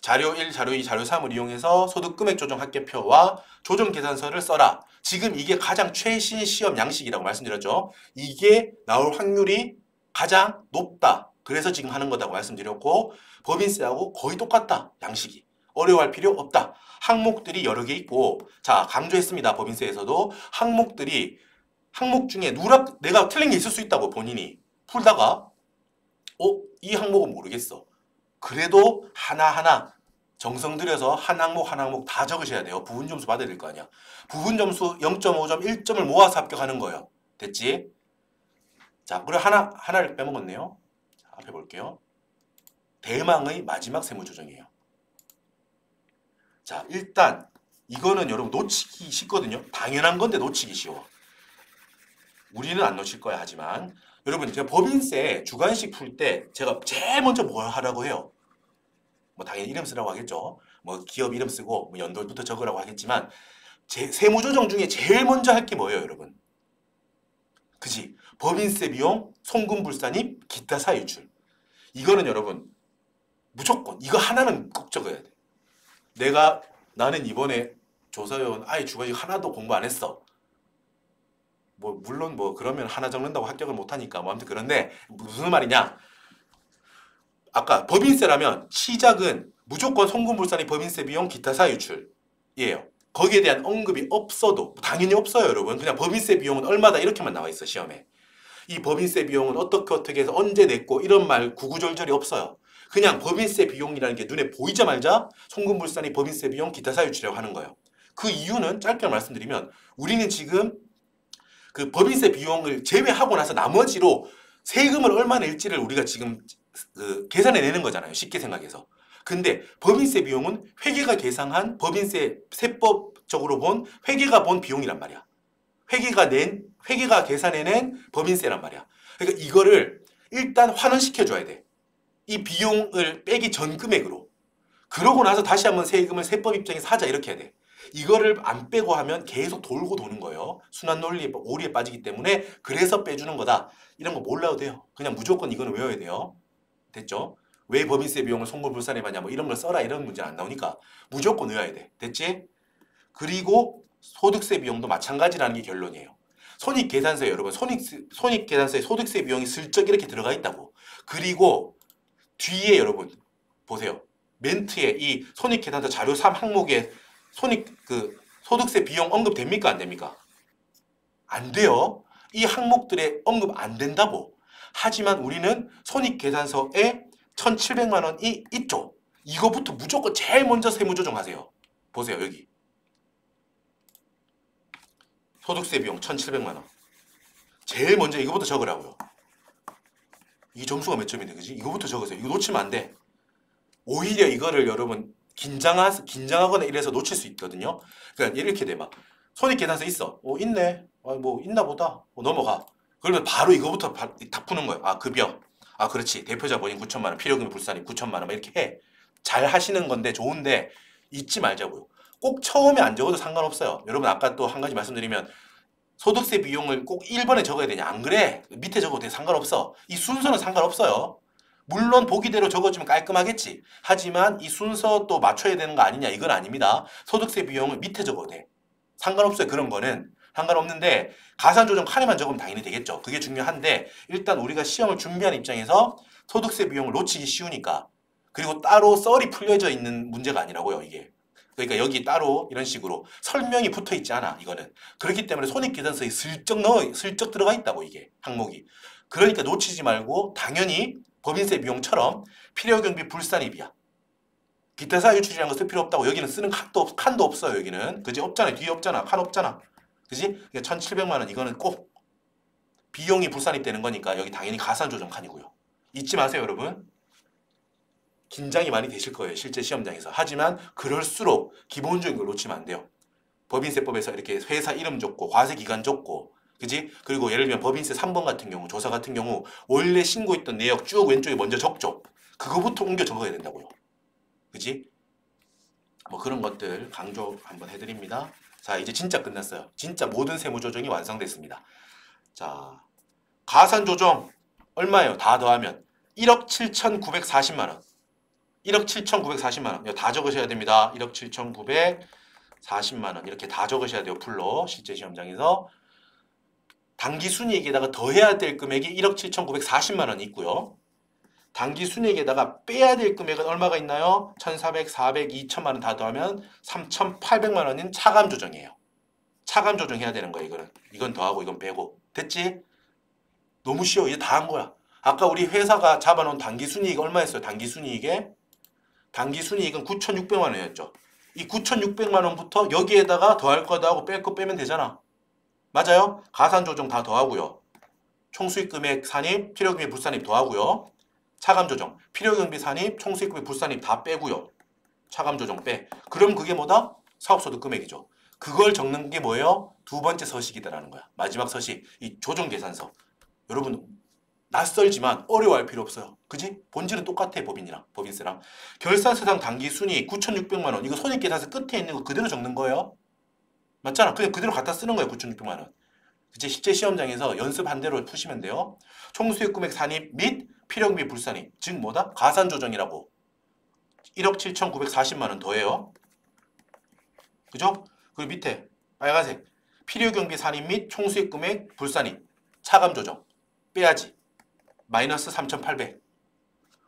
Speaker 1: 자료 1, 자료 2, 자료 3을 이용해서 소득금액 조정 합계표와 조정 계산서를 써라. 지금 이게 가장 최신 시험 양식이라고 말씀드렸죠. 이게 나올 확률이 가장 높다. 그래서 지금 하는 거다고 말씀드렸고 법인세하고 거의 똑같다. 양식이. 어려워할 필요 없다. 항목들이 여러 개 있고 자 강조했습니다. 법인세에서도 항목 중에 누락 내가 틀린 게 있을 수 있다고 본인이 풀다가 이 항목은 모르겠어. 그래도 하나하나 정성 들여서 한 항목 다 적으셔야 돼요. 부분 점수 받아야 될 거 아니야. 부분 점수 0.5점, 1점을 모아서 합격하는 거예요. 됐지? 자, 그리고 하나를 빼먹었네요. 자, 앞에 볼게요. 대망의 마지막 세무조정이에요. 자, 일단 이거는 여러분 놓치기 쉽거든요. 당연한 건데 놓치기 쉬워. 우리는 안 놓칠 거야 하지만 여러분 제가 법인세 주관식 풀 때 제가 제일 먼저 뭘 하라고 해요. 뭐 당연히 이름 쓰라고 하겠죠. 뭐 기업 이름 쓰고 뭐 연도부터 적으라고 하겠지만 세무조정 중에 제일 먼저 할 게 뭐예요 여러분? 그지? 법인세 비용, 송금불산입, 기타 사유출. 이거는 여러분 무조건 이거 하나는 꼭 적어야 돼. 나는 이번에 조사위원 아예 주관식 하나도 공부 안 했어. 뭐 물론 뭐 그러면 하나 적는다고 합격을 못하니까 뭐 아무튼 그런데 무슨 말이냐? 아까 법인세라면 시작은 무조건 송금불산입, 법인세 비용, 기타 사유출이에요. 거기에 대한 언급이 없어도 당연히 없어요 여러분. 그냥 법인세 비용은 얼마다 이렇게만 나와 있어 시험에. 이 법인세 비용은 어떻게 해서 언제 냈고 이런 말 구구절절이 없어요. 그냥 법인세 비용이라는 게 눈에 보이자마자 송금불산입, 법인세 비용, 기타 사유출이라고 하는 거예요. 그 이유는 짧게 말씀드리면 우리는 지금 그 법인세 비용을 제외하고 나서 나머지로 세금을 얼마 낼지를 우리가 지금 계산해 내는 거잖아요. 쉽게 생각해서. 근데 법인세 비용은 회계가 계상한 법인세 세법적으로 본 회계가 본 비용이란 말이야. 회계가 계산해낸 법인세란 말이야. 그러니까 이거를 일단 환원시켜 줘야 돼. 이 비용을 빼기 전 금액으로. 그러고 나서 다시 한번 세금을 세법 입장에서 하자 이렇게 해야 돼. 이거를 안 빼고 하면 계속 돌고 도는 거예요. 순환 논리에 오리에 빠지기 때문에 그래서 빼주는 거다. 이런 거 몰라도 돼요. 그냥 무조건 이거는 외워야 돼요. 됐죠? 왜 법인세 비용을 송금불산에 받냐 뭐 이런 걸 써라 이런 문제는 안 나오니까 무조건 외워야 돼. 됐지? 그리고 소득세 비용도 마찬가지라는 게 결론이에요. 손익계산서에 여러분 손익계산서에 소득세 비용이 슬쩍 이렇게 들어가 있다고. 그리고 뒤에 여러분 보세요. 멘트에 이 손익계산서 자료 3 항목에 소득세 비용 언급됩니까? 안 됩니까? 안 돼요. 이 항목들에 언급 안 된다고. 하지만 우리는 손익계산서에 1,700만 원이 있죠. 이거부터 무조건 제일 먼저 세무조정하세요. 보세요 여기. 소득세 비용 1,700만 원. 제일 먼저 이거부터 적으라고요. 이 점수가 몇 점인데 그지? 이거부터 적으세요. 이거 놓치면 안 돼. 오히려 이거를 여러분 긴장하거나 이래서 놓칠 수 있거든요. 그러니까 이렇게 돼 막. 손익계산서 있어. 있네. 뭐 있나 보다. 넘어가. 그러면 바로 이거부터 다 푸는 거예요. 급여. 그렇지. 대표자 본인 9천만 원, 필요금 불산입 9천만 원 이렇게 해. 잘 하시는 건데 좋은데 잊지 말자고요. 꼭 처음에 안 적어도 상관없어요. 여러분 아까 또 한 가지 말씀드리면 소득세 비용을 꼭 1번에 적어야 되냐? 안 그래. 밑에 적어도 돼. 상관없어. 이 순서는 상관없어요. 물론 보기대로 적어주면 깔끔하겠지. 하지만 이 순서도 맞춰야 되는 거 아니냐? 이건 아닙니다. 소득세 비용을 밑에 적어도 돼. 상관없어요. 그런 거는. 상관없는데 가산조정 칸에만 적으면 당연히 되겠죠. 그게 중요한데 일단 우리가 시험을 준비하는 입장에서 소득세 비용을 놓치기 쉬우니까 그리고 따로 썰이 풀려져 있는 문제가 아니라고요. 이게. 그러니까 여기 따로 이런 식으로 설명이 붙어 있지 않아. 이거는. 그렇기 때문에 손익계산서에 슬쩍 들어가 있다고 이게 항목이. 그러니까 놓치지 말고 당연히 법인세 비용처럼 필요경비 불산입이야. 기타 사유출이라는 거 쓸 필요 없다고. 여기는 쓰는 칸도 없어요. 여기는. 그지? 없잖아. 뒤에 없잖아. 칸 없잖아. 그지? 그러니까 1,700만 원 이거는 꼭 비용이 불산입 되는 거니까 여기 당연히 가산조정 칸이고요. 잊지 마세요 여러분. 긴장이 많이 되실 거예요. 실제 시험장에서. 하지만 그럴수록 기본적인 걸 놓치면 안 돼요. 법인세법에서 이렇게 회사 이름 적고 과세기간 적고 그지? 그리고 예를 들면 법인세 3번 같은 경우 조사 같은 경우 원래 신고했던 내역 쭉 왼쪽에 먼저 적죠. 그거부터 옮겨 적어야 된다고요. 그지? 뭐 그런 것들 강조 한번 해드립니다. 자 이제 진짜 끝났어요. 진짜 모든 세무조정이 완성됐습니다. 자 가산조정 얼마예요? 다 더하면 1억 7,940만 원. 1억 7,940만 원. 이거 다 적으셔야 됩니다. 1억 7,940만 원. 이렇게 다 적으셔야 돼요. 풀로. 실제 시험장에서. 당기순이익에다가 더해야 될 금액이 1억 7,940만 원이 있고요. 당기 순이익에다가 빼야 될 금액은 얼마가 있나요? 1,400, 400, 2천만 원 다 더하면 3,800만 원인 차감 조정이에요. 차감 조정해야 되는 거야, 이거는. 이건 더하고 이건 빼고. 됐지? 너무 쉬워. 이제 다 한 거야. 아까 우리 회사가 잡아놓은 당기 순이익 얼마였어요? 당기 순이익에? 당기 순이익은 9,600만 원이었죠. 이 9,600만 원부터 여기에다가 더할 거다 하고 뺄 거 빼면 되잖아. 맞아요? 가산 조정 다 더하고요. 총수익 금액 산입, 필요금액 불산입 더하고요. 차감 조정, 필요경비 산입, 총수익 금액 불산입 다 빼고요. 차감 조정 빼. 그럼 그게 뭐다? 사업소득 금액이죠. 그걸 적는 게 뭐예요? 두 번째 서식이다라는 거야. 마지막 서식, 이 조정 계산서. 여러분 낯설지만 어려워할 필요 없어요. 그지? 본질은 똑같아. 법인세랑. 결산서상 당기 순이익 9,600만 원. 이거 손익계산서 끝에 있는 거 그대로 적는 거예요. 맞잖아. 그냥 그대로 갖다 쓰는 거예요. 9,600만 원. 이제 실제 시험장에서 연습한 대로 푸시면 돼요. 총수익 금액 산입 및 필요금비 불산입. 즉 뭐다? 가산 조정이라고. 1억 7,940만 원 더해요. 그죠? 그리고 밑에 빨간색. 필요경비 산입 및 총수익 금액 불산입. 차감 조정. 빼야지. 마이너스 3,800.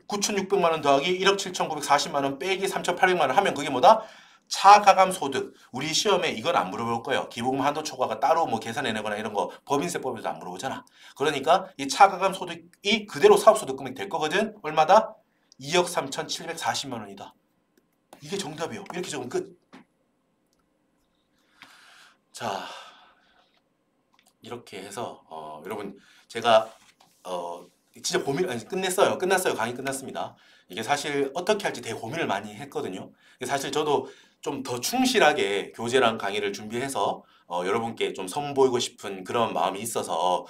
Speaker 1: 9,600만 원 더하기 1억 7,940만 원 빼기 3,800만 원 하면 그게 뭐다? 차가감 소득. 우리 시험에 이건 안 물어볼 거예요. 기본 한도 초과가 따로 뭐 계산해내거나 이런 거 법인세법에서 안 물어보잖아. 그러니까 이 차가감 소득이 그대로 사업소득 금액 될 거거든. 얼마다? 2억 3,740만 원이다. 이게 정답이에요. 이렇게 적으면 끝. 자, 이렇게 해서 여러분 제가 진짜 끝났어요. 강의 끝났습니다. 이게 사실 어떻게 할지 되게 고민을 많이 했거든요. 사실 저도 좀 더 충실하게 교재랑 강의를 준비해서 여러분께 좀 선보이고 싶은 그런 마음이 있어서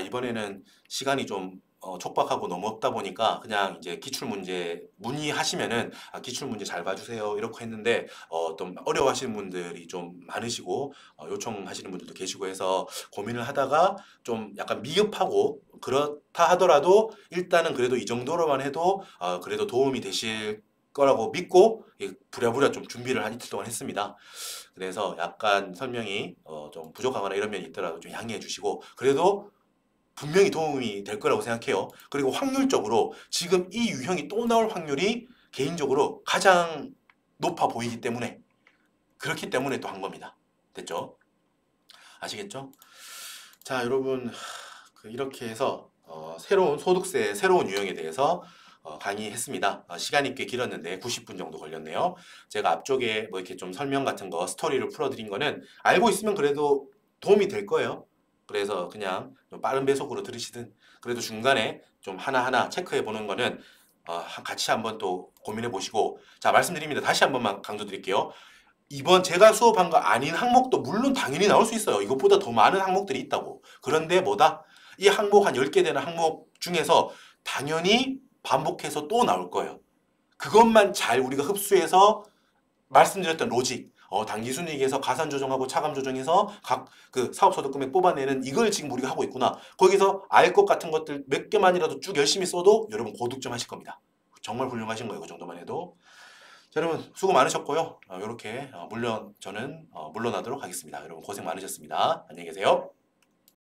Speaker 1: 이번에는 시간이 좀 촉박하고 너무 없다 보니까 그냥 이제 기출문제 문의하시면은 기출문제 잘 봐주세요 이렇게 했는데 좀 어려워하시는 분들이 좀 많으시고 요청하시는 분들도 계시고 해서 고민을 하다가 좀 약간 미흡하고 그렇다 하더라도 일단은 그래도 이 정도로만 해도 그래도 도움이 되실 거라고 믿고 부랴부랴 좀 준비를 한 이틀 동안 했습니다. 그래서 약간 설명이 좀 부족하거나 이런 면이 있더라도 좀 양해해 주시고 그래도 분명히 도움이 될 거라고 생각해요. 그리고 확률적으로 지금 이 유형이 또 나올 확률이 개인적으로 가장 높아 보이기 때문에 그렇기 때문에 또 한 겁니다. 됐죠? 아시겠죠? 자, 여러분 이렇게 해서 새로운 소득세 새로운 유형에 대해서 강의했습니다. 시간이 꽤 길었는데 90분 정도 걸렸네요. 제가 앞쪽에 뭐 이렇게 좀 설명 같은 거 스토리를 풀어드린 거는 알고 있으면 그래도 도움이 될 거예요. 그래서 그냥 좀 빠른 배속으로 들으시든 그래도 중간에 좀 하나하나 체크해 보는 거는 같이 한번 또 고민해 보시고 자 말씀드립니다. 다시 한 번만 강조드릴게요. 이번 제가 수업한 거 아닌 항목도 물론 당연히 나올 수 있어요. 이것보다 더 많은 항목들이 있다고. 그런데 뭐다? 이 항목 한 10개 되는 항목 중에서 당연히 반복해서 또 나올 거예요. 그것만 잘 우리가 흡수해서 말씀드렸던 로직 당기순이익에서 가산 조정하고 차감 조정해서 각 그 사업소득 금액 뽑아내는 이걸 지금 우리가 하고 있구나. 거기서 알 것 같은 것들 몇 개만이라도 쭉 열심히 써도 여러분 고득점 하실 겁니다. 정말 훌륭하신 거예요. 그 정도만 해도. 자, 여러분 수고 많으셨고요. 이렇게 저는 물러나도록 하겠습니다. 여러분 고생 많으셨습니다. 안녕히 계세요.